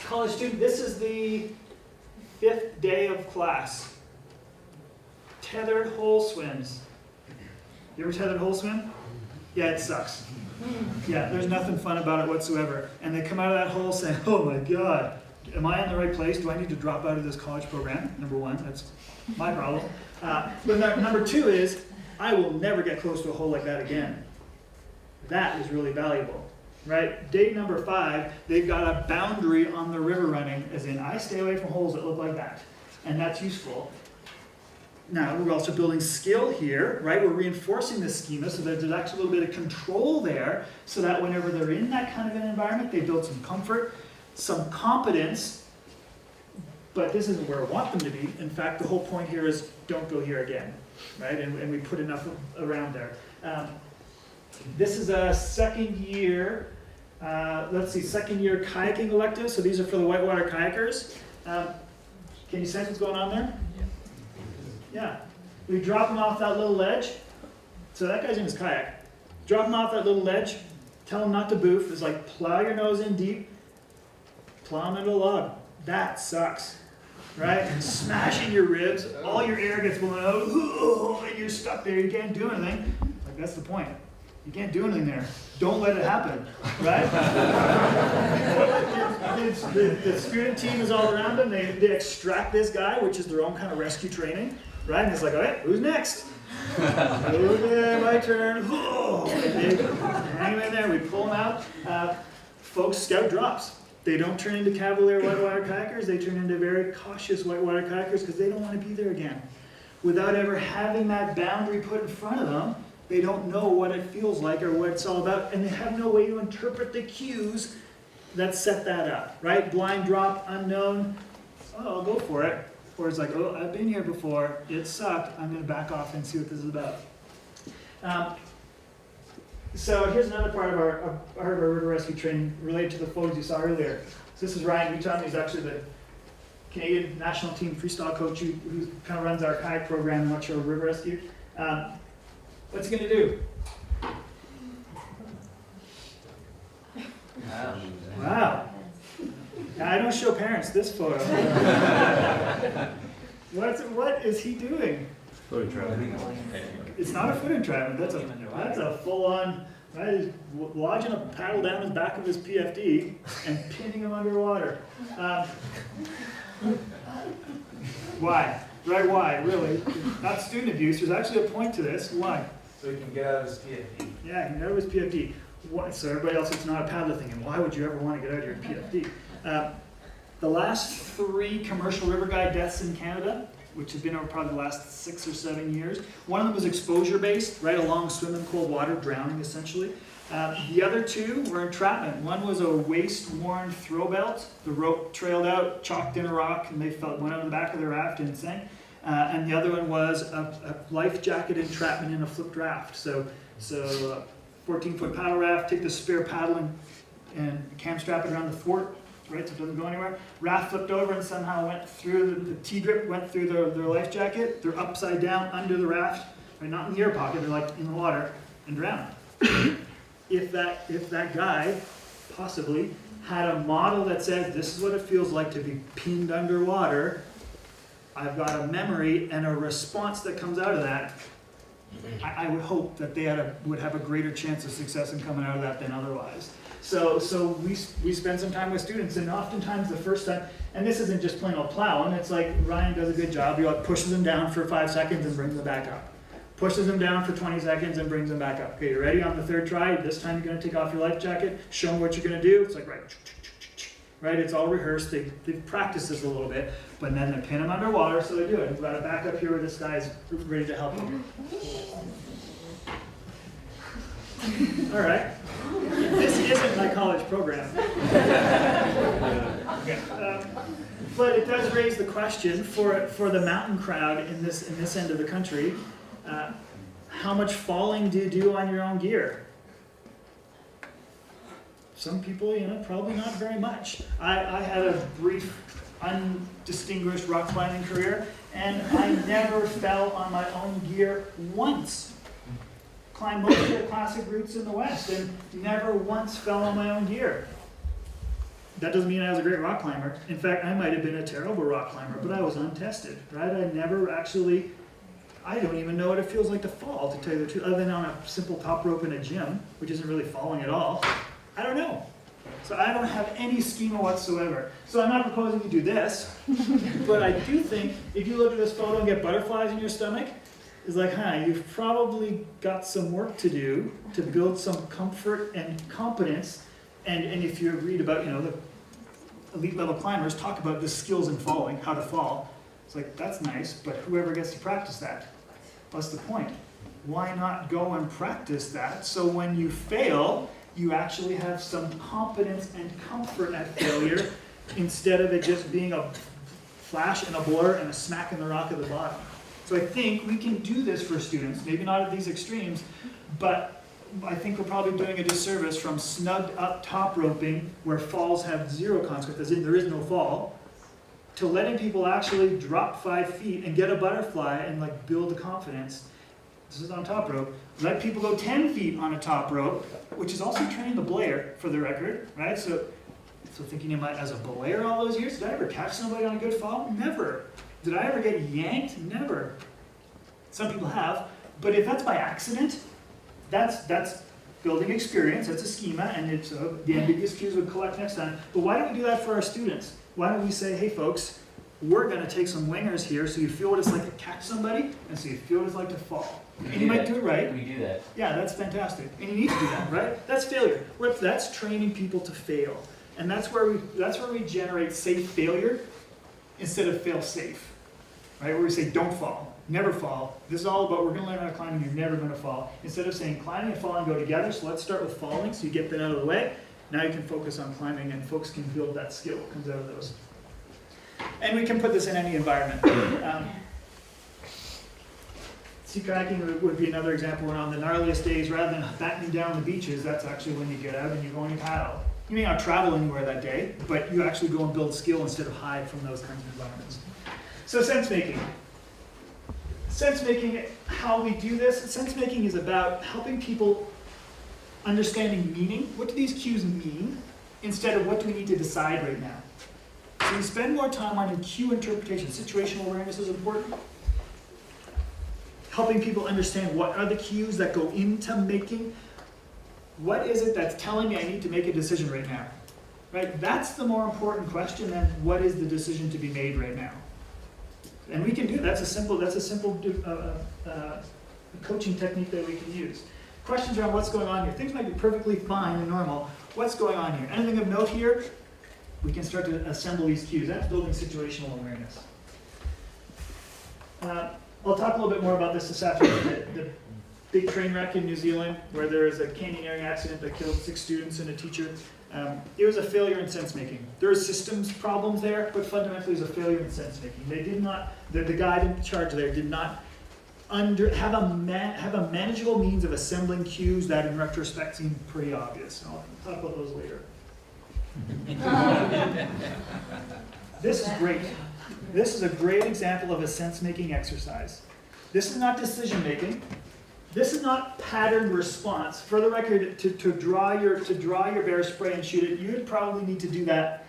College student, this is the 5th day of class. Tethered hole swims. You ever tethered hole swim? Yeah, it sucks. Yeah, there's nothing fun about it whatsoever. And they come out of that hole saying, oh my God, am I in the right place? Do I need to drop out of this college program? Number one, that's my problem. But number two is, I will never get close to a hole like that again. That is really valuable, right? Day number 5, they've got a boundary on the river running, as in I stay away from holes that look like that. And that's useful. Now, we're also building skill here, right? We're reinforcing the schema so that there's actually a little bit of control there, so that whenever they're in that kind of an environment, they build some comfort, some competence, but this isn't where I want them to be. In fact, the whole point here is don't go here again, right? And we put enough around there. This is a second year kayaking elective. So these are for the whitewater kayakers. Can you sense what's going on there? Yeah. We drop them off that little ledge. So that guy's in his kayak. Drop him off that little ledge. Tell him not to boof. It's like plow your nose in deep. Plow him into a log. That sucks. Right? And smashing your ribs. All your air gets blown out. And you're stuck there. You can't do anything. Like, that's the point. You can't do anything there. Don't let it happen, right? The student team is all around them. They extract this guy, which is their own kind of rescue training, right? And it's like, all right, who's next? Okay, my turn. And they hang him in there. We pull him out. Folks scout drops. They don't turn into cavalier whitewater kayakers. They turn into very cautious whitewater kayakers because they don't want to be there again. Without ever having that boundary put in front of them, they don't know what it feels like or what it's all about, and they have no way to interpret the cues that set that up, right? Blind drop, unknown, oh, I'll go for it. Or it's like, oh, I've been here before, it sucked, I'm gonna back off and see what this is about. So here's another part of our river rescue training related to the photos you saw earlier. So this is Ryan Newton, he's actually Canadian national team freestyle coach who kind of runs our kayak program in North Shore River Rescue. What's he gonna do? Wow. I don't show parents this photo. What is he doing? Foot entrapment. It's not a foot entrapment. That's a full-on. Right, he's lodging a paddle down the back of his PFD and pinning him underwater. Why? Right? Why? Really? Not student abuse. There's actually a point to this. Why? So he can get out of his PFD. Yeah, he knows his PFD. What, so everybody else, it's not a paddler thing. And why would you ever want to get out of your PFD? The last 3 commercial river guide deaths in Canada, which have been over probably the last 6 or 7 years. One of them was exposure-based, right along swimming cold water, drowning essentially. The other 2 were entrapment. One was a waist-worn throw belt. The rope trailed out, chalked in a rock, and they went on the back of the raft and sank. And the other one was a life jacket entrapment in a flipped raft. So 14-foot paddle raft, take the spare paddle and cam strap it around the fort, right, so it doesn't go anywhere. Raft flipped over and somehow went through, the T-grip went through their life jacket. They're upside down under the raft, right, not in the air pocket, they're like in the water, and drowned. If that guy possibly had a model that says, this is what it feels like to be pinned underwater, I've got a memory and a response that comes out of that, I would hope that they would have a greater chance of success in coming out of that than otherwise. So we spend some time with students, and oftentimes the first time, and this isn't just plain old plowing, it's like Ryan does a good job. He pushes them down for 5 seconds and brings them back up. Pushes them down for 20 seconds and brings them back up. Okay, you ready on the 3rd try? This time you're going to take off your life jacket, show them what you're going to do. It's like, right, it's all rehearsed. They've practiced this a little bit, but then they pin them underwater, so they do it. We've got a back up here where this guy's ready to help them. All right. This isn't my college program. But it does raise the question for the mountain crowd in this end of the country, how much falling do you do on your own gear? Some people, probably not very much. I had a brief, undistinguished rock climbing career, and I never fell on my own gear once. Climbed most of the classic routes in the West and never once fell on my own gear. That doesn't mean I was a great rock climber. In fact, I might have been a terrible rock climber, but I was untested, right? I don't even know what it feels like to fall, to tell you the truth, other than on a simple top rope in a gym, which isn't really falling at all. I don't know. So I don't have any schema whatsoever. So I'm not proposing you do this, but I do think if you look at this photo and get butterflies in your stomach, it's like, you've probably got some work to do to build some comfort and competence. And if you read about, the elite level climbers talk about the skills in falling, how to fall. It's like, that's nice, but whoever gets to practice that, what's the point? Why not go and practice that so when you fail, you actually have some competence and comfort at failure instead of it just being a flash and a blur and a smack in the rock at the bottom. So I think we can do this for students, maybe not at these extremes, but I think we're probably doing a disservice from snugged up top roping where falls have 0 consequence, as in there is no fall, to letting people actually drop 5 feet and get a butterfly and build the confidence. This is on top rope. Let people go 10 feet on a top rope, which is also training the belayer for the record, right? So thinking as a belayer all those years, did I ever catch somebody on a good fall? Never. Did I ever get yanked? Never. Some people have, but if that's by accident, that's building experience, that's a schema, and it's the ambiguous cues would collect next time. But why don't we do that for our students? Why don't we say, hey folks, we're going to take some wingers here so you feel what it's like to catch somebody, and so you feel what it's like to fall. And you might do it right. We do that. Yeah, that's fantastic. And you need to do that, right? That's failure. That's training people to fail. And that's where we generate safe failure instead of fail safe. Right? Where we say don't fall, never fall. This is all about we're going to learn how to climb and you're never going to fall. Instead of saying climbing and falling go together, so let's start with falling so you get that out of the way. Now you can focus on climbing and folks can build that skill that comes out of those. And we can put this in any environment. Sea kayaking would be another example where on the gnarliest days, rather than battening down the beaches, that's actually when you get out and you go and you paddle. You may not travel anywhere that day, but you actually go and build skill instead of hide from those kinds of environments. So sense making. Sense making, how we do this, sense making is about helping people understanding meaning. What do these cues mean? Instead of what do we need to decide right now? So we spend more time on cue interpretation. Situational awareness is important. Helping people understand what are the cues that go into making. What is it that's telling me I need to make a decision right now? Right? That's the more important question than what is the decision to be made right now. And we can do that's a simple coaching technique that we can use. Questions around what's going on here. Things might be perfectly fine and normal. What's going on here? Anything of note here? We can start to assemble these cues. That's building situational awareness. I'll talk a little bit more about this afternoon. The big train wreck in New Zealand where there was a canyoneering accident that killed 6 students and a teacher. It was a failure in sense making. There are systems problems there, but fundamentally it was a failure in sense making. They did not, the guy in charge there did not have a manageable means of assembling cues that in retrospect seem pretty obvious. I'll talk about those later. This is great. This is a great example of a sense-making exercise. This is not decision-making. This is not patterned response. For the record, to draw your bear spray and shoot it, you would probably need to do that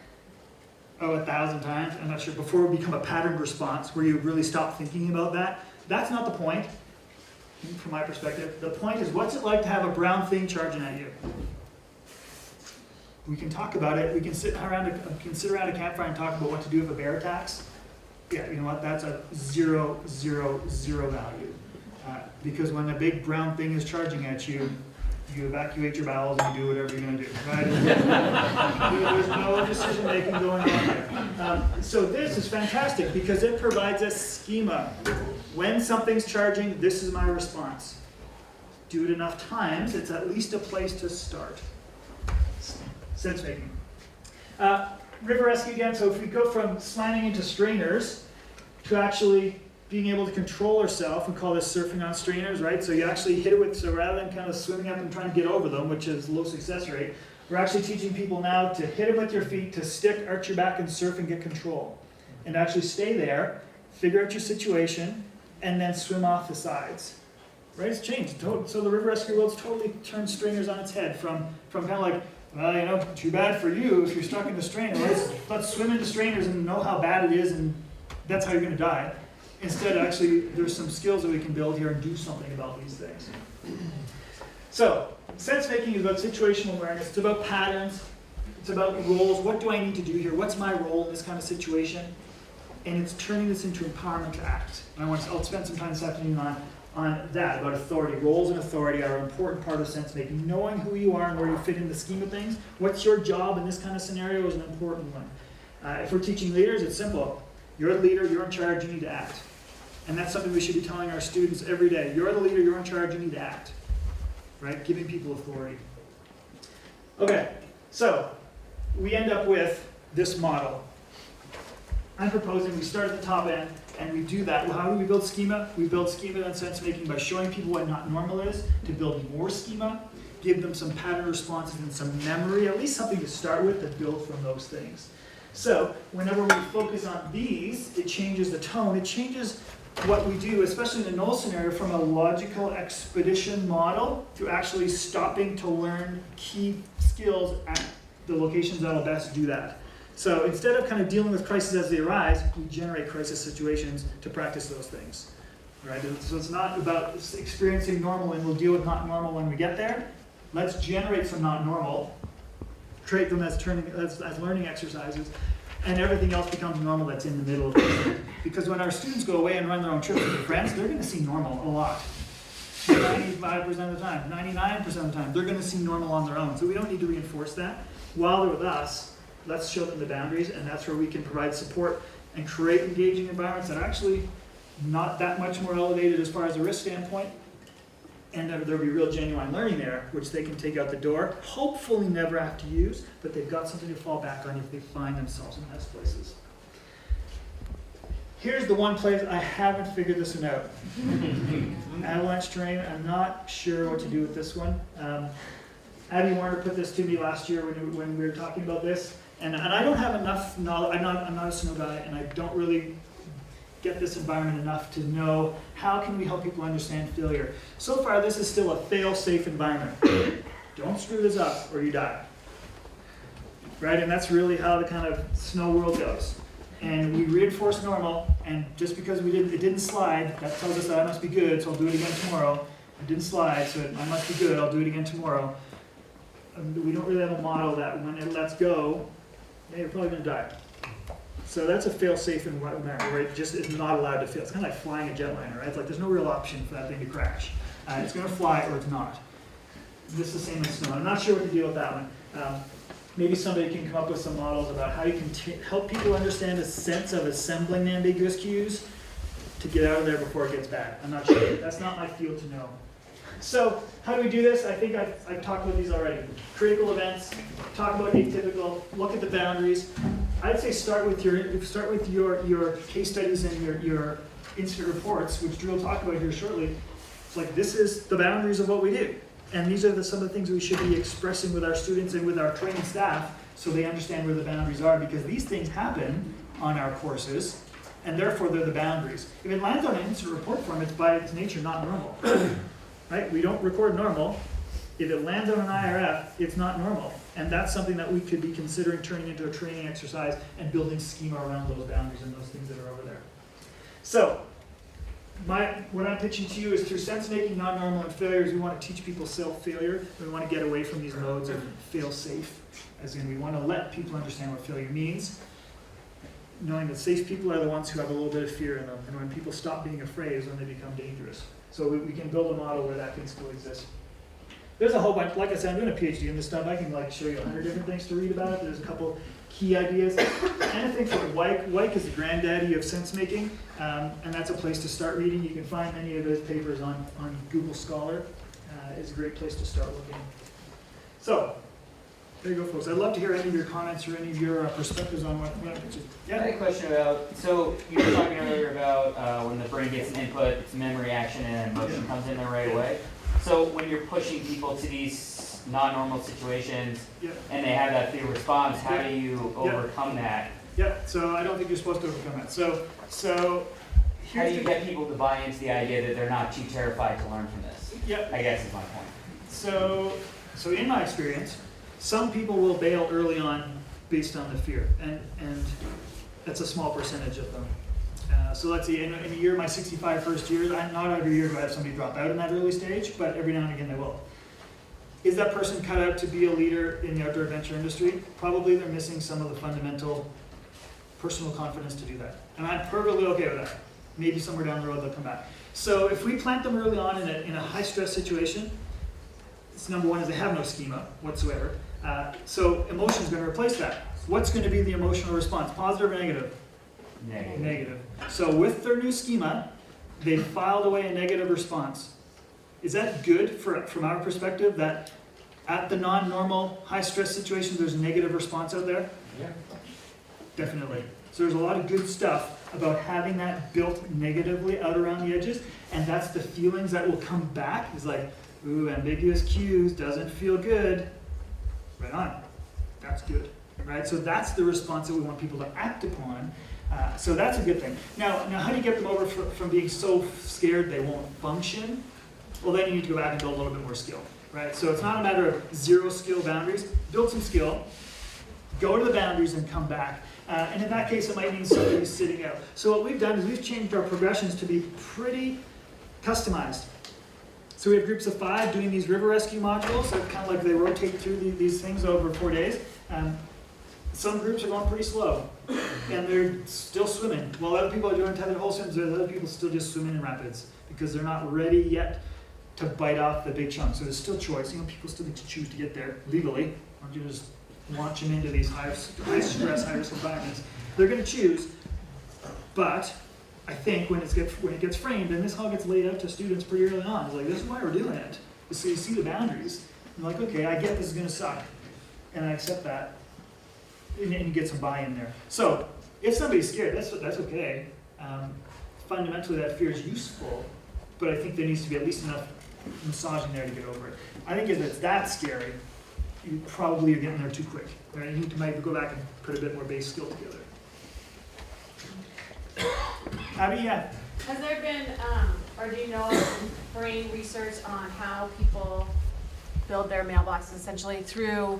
1,000 times. I'm not sure, before it would become a patterned response where you really stop thinking about that. That's not the point, from my perspective. The point is, what's it like to have a brown thing charging at you? We can talk about it. We can sit around a campfire and talk about what to do if a bear attacks. Yeah, you know what? That's a 0, 0, 0 value. Because when a big brown thing is charging at you, you evacuate your bowels and you do whatever you're going to do, right? There's no decision making going on there. So this is fantastic because it provides a schema. When something's charging, this is my response. Do it enough times, it's at least a place to start. Sense making. River rescue again, so if we go from slamming into strainers to actually being able to control ourselves, we call this surfing on strainers, right? So you actually hit it with, so rather than kind of swimming up and trying to get over them, which is low success rate, we're actually teaching people now to hit them with your feet, to stick, arch your back and surf and get control. And actually stay there, figure out your situation, and then swim off the sides. Right, it's changed. So the river rescue world's totally turned strainers on its head from kind of like, well, you know, too bad for you if you're stuck in the strainer. Let's swim into strainers and know how bad it is, and that's how you're going to die. Instead, actually, there's some skills that we can build here and do something about these things. So, sense making is about situational awareness. It's about patterns. It's about roles. What do I need to do here? What's my role in this kind of situation? And it's turning this into empowerment to act. And I'll spend some time this afternoon on that, about authority. Roles and authority are an important part of sense making. Knowing who you are and where you fit in the scheme of things. What's your job in this kind of scenario is an important one. If we're teaching leaders, it's simple. You're the leader, you're in charge, you need to act. And that's something we should be telling our students every day. You're the leader, you're in charge, you need to act. Right? Giving people authority. Okay, so we end up with this model. I'm proposing we start at the top end and we do that. Well, how do we build schema? We build schema on sense making by showing people what not normal is, to build more schema, give them some pattern responses and some memory, at least something to start with, to build from those things. So whenever we focus on these, it changes the tone. It changes what we do, especially in the null scenario, from a logical expedition model to actually stopping to learn key skills at the locations that will best do that. So instead of kind of dealing with crises as they arise, we generate crisis situations to practice those things. Right? So it's not about experiencing normal and we'll deal with not normal when we get there. Let's generate some not normal, create them as learning exercises, and everything else becomes normal that's in the middle of it. Because when our students go away and run their own trips with their friends, they're going to see normal a lot. 95% of the time, 99% of the time, they're going to see normal on their own. So we don't need to reinforce that. While they're with us, let's show them the boundaries, and that's where we can provide support and create engaging environments that are actually not that much more elevated as far as a risk standpoint. And there'll be real genuine learning there, which they can take out the door, hopefully never have to use, but they've got something to fall back on if they find themselves in those places. Here's the one place I haven't figured this one out. Avalanche terrain, I'm not sure what to do with this one. Abby Warner put this to me last year when we were talking about this, and I don't have enough knowledge. I'm not a snow guy, and I don't really get this environment enough to know how can we help people understand failure. So far, this is still a fail-safe environment. Don't screw this up or you die. Right, and that's really how the kind of snow world goes. And we reinforce normal, and just because it didn't slide, that tells us that I must be good, so I'll do it again tomorrow. It didn't slide, so I must be good, I'll do it again tomorrow. We don't really have a model that when it lets go, yeah, you're probably gonna die. So that's a fail-safe environment where it just is not allowed to fail. It's kind of like flying a jetliner, right? It's like there's no real option for that thing to crash. It's gonna fly or it's not. This is the same as snow. I'm not sure what to do with that one. Maybe somebody can come up with some models about how you can help people understand a sense of assembling ambiguous cues to get out of there before it gets bad. I'm not sure. That's not my field to know. So how do we do this? I think I've talked about these already. Critical events, talk about atypical, look at the boundaries. I'd say start with your case studies and your incident reports, which Drew will talk about here shortly. It's like this is the boundaries of what we do. And these are some of the things we should be expressing with our students and with our training staff so they understand where the boundaries are, because these things happen on our courses and therefore they're the boundaries. If it lands on an incident report form, it's by its nature not normal. Right? We don't record normal. If it lands on an IRF, it's not normal. And that's something that we could be considering turning into a training exercise and building schema around those boundaries and those things that are over there. So, what I'm pitching to you is through sense-making, non-normal, and failures, we want to teach people self-failure. We want to get away from these modes of fail-safe. As in, we want to let people understand what failure means, knowing that safe people are the ones who have a little bit of fear in them. And when people stop being afraid is when they become dangerous. So we can build a model where that can still exist. There's a whole bunch, like I said, I'm doing a PhD in this stuff. I can show you 100 different things to read about it. There's a couple key ideas. Anything from Wyke is the granddaddy of sense-making, and that's a place to start reading. You can find many of those papers on Google Scholar. It's a great place to start looking. So, there you go, folks. I'd love to hear any of your comments or any of your perspectives on what I had a question about, so you were talking earlier about when the brain gets an input, it's memory, action, and emotion comes in there right away. So when you're pushing people to these non-normal situations and they have that fear response, how do you overcome that? Yep, so I don't think you're supposed to overcome that. So how do you get people to buy into the idea that they're not too terrified to learn from this? Yep. I guess is my point. So in my experience, some people will bail early on based on the fear, and that's a small percentage of them. So let's see, in a year, my 65 first years, not every year do I have somebody drop out in that early stage, but every now and again they will. Is that person cut out to be a leader in the outdoor adventure industry? Probably they're missing some of the fundamental personal confidence to do that. And I'm perfectly okay with that. Maybe somewhere down the road they'll come back. So if we plant them early on in a high stress situation, it's number one is they have no schema whatsoever. So emotion is going to replace that. What's going to be the emotional response, positive or negative? Negative. So with their new schema, they filed away a negative response. Is that good from our perspective, that at the non-normal high-stress situation, there's a negative response out there? Yeah. Definitely. So there's a lot of good stuff about having that built negatively out around the edges, and that's the feelings that will come back. It's like, ooh, ambiguous cues, doesn't feel good. Right on. That's good. Right? So that's the response that we want people to act upon. So that's a good thing. Now how do you get them over from being so scared they won't function? Well, then you need to go back and build a little bit more skill, right? So it's not a matter of zero skill boundaries. Build some skill, go to the boundaries and come back. And in that case, it might mean somebody who's sitting out. So what we've done is we've changed our progressions to be pretty customized. So we have groups of 5 doing these river rescue modules. So kind of like they rotate through these things over 4 days. Some groups are going pretty slow, and they're still swimming. While other people are doing tethered whole swims, there's other people still just swimming in rapids because they're not ready yet to bite off the big chunk. So there's still choice. People still need to choose to get there legally. Or you just launch them into these high stress, high risk environments. They're going to choose, but I think when it gets framed, and this all gets laid out to students pretty early on, it's like, this is why we're doing it. So you see the boundaries. I'm like, okay, I get this is going to suck, and I accept that. And you get some buy-in there. So if somebody's scared, that's okay. Fundamentally, that fear is useful, but I think there needs to be at least enough massaging there to get over it. I think if it's that scary, you probably are getting there too quick. Right? You need to maybe go back and put a bit more base skill together. Abby, yeah. Has there been, or do you know of brain research on how people build their mailboxes essentially through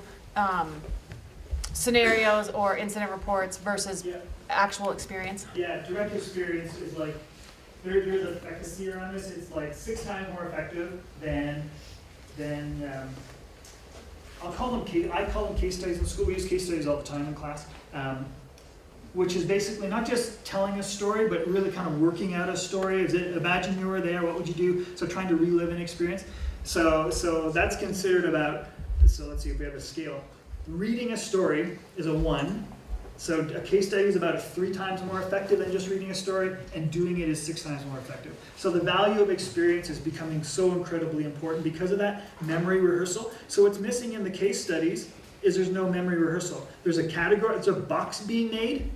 scenarios or incident reports versus actual experience? Yeah, direct experience is like, there's a efficacy around this, it's like 6 times more effective than I call them case studies in school. We use case studies all the time in class, which is basically not just telling a story, but really kind of working out a story. Is it, imagine you were there, what would you do? So trying to relive an experience. So that's considered about, so let's see if we have a scale. Reading a story is a 1. So a case study is about 3 times more effective than just reading a story, and doing it is 6 times more effective. So the value of experience is becoming so incredibly important because of that memory rehearsal. So what's missing in the case studies is there's no memory rehearsal. There's a category, it's a box being made,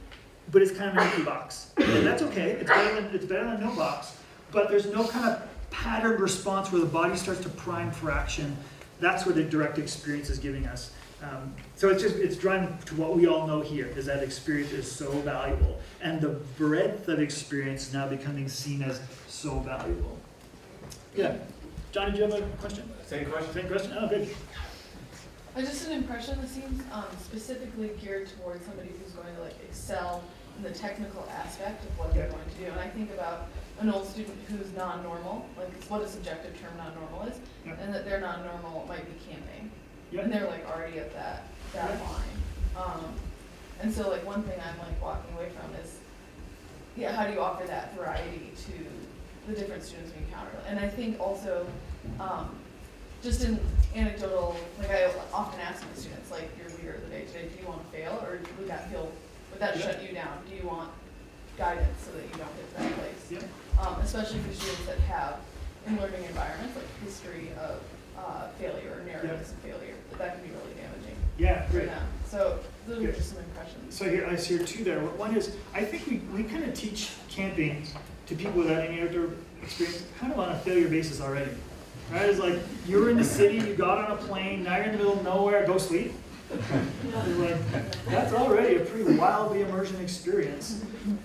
but it's kind of an empty box. And that's okay, it's better than no box. But there's no kind of patterned response where the body starts to prime for action. That's what the direct experience is giving us. So it's driving to what we all know here, is that experience is so valuable. And the breadth of experience now becoming seen as so valuable. Yeah. Johnny, do you have a question? Same question. Same question? Oh, good. Just an impression that seems specifically geared towards somebody who's going to like excel in the technical aspect of what they're going to do. And I think about an old student who's non-normal, like what a subjective term non-normal is, and that their non-normal might be camping. And they're like already at that line. And so like one thing I'm like walking away from is, how do you offer that variety to the different students we encounter? And I think also, just in anecdotal, like I often ask my students, like your leader of the day today, do you want to fail, or would that shut you down? Do you want guidance so that you don't get to that place? Especially for students that have in learning environments like history of failure or narratives of failure, that can be really damaging. Yeah, for great. them. So those are just some impressions. So here, I see 2 there. One is, I think we kind of teach camping to people without any outdoor experience kind of on a failure basis already. Right? It's like, you were in the city, you got on a plane, now you're in the middle of nowhere, go sleep. It's like, that's already a pretty wildly immersion experience.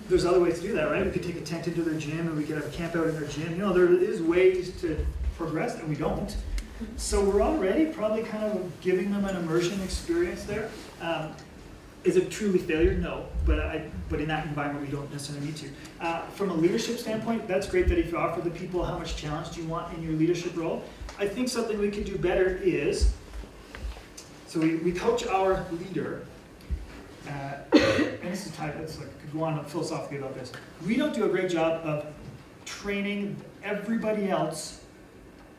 There's other ways to do that, right? We could take a tent into their gym, and we could have a camp out in their gym. You know, there is ways to progress, and we don't. So we're already probably kind of giving them an immersion experience there. Is it truly failure? No, but in that environment we don't necessarily need to. From a leadership standpoint, that's great that if you offer the people how much challenge do you want in your leadership role. I think something we could do better is, so we coach our leader, and this is tied, it's like, could go on philosophically about this. We don't do a great job of training everybody else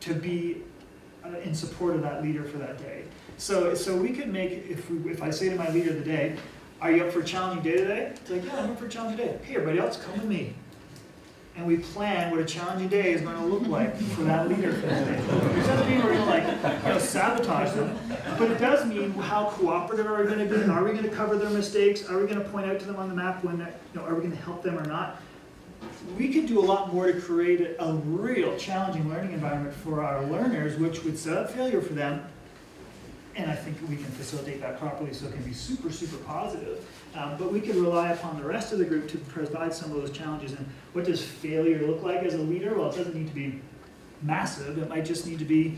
to be in support of that leader for that day. So we could make, if I say to my leader of the day, are you up for a challenging day today? It's like, yeah, I'm up for a challenging day. Hey, everybody else, come with me. And we plan what a challenging day is going to look like for that leader for that day. It doesn't mean we're going to sabotage them, but it does mean how cooperative are we going to be? Are we going to cover their mistakes? Are we going to point out to them on the map when are we going to help them or not? We could do a lot more to create a real challenging learning environment for our learners, which would set up failure for them. And I think we can facilitate that properly so it can be super, super positive. But we could rely upon the rest of the group to provide some of those challenges. And what does failure look like as a leader? Well, it doesn't need to be massive. It might just need to be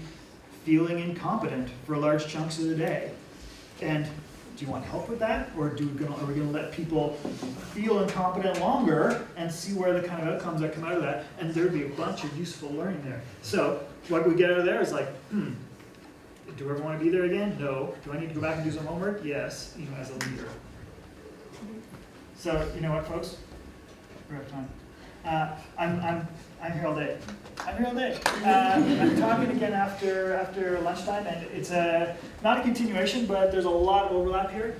feeling incompetent for large chunks of the day. And do you want help with that? Or are we going to let people feel incompetent longer and see where the kind of outcomes that come out of that? And there'd be a bunch of useful learning there. So what we get out of there is like, do I ever want to be there again? No. Do I need to go back and do some homework? Yes, as a leader. So, you know what, folks? We're out of time. I'm here all day. I'm talking again after lunchtime, and it's not a continuation, but there's a lot of overlap here.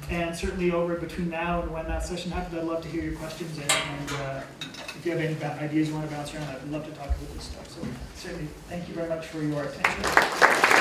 And certainly over between now and when that session happens, I'd love to hear your questions, and if you have any ideas you want to bounce around, I'd love to talk about this stuff. So certainly, thank you very much for your attention.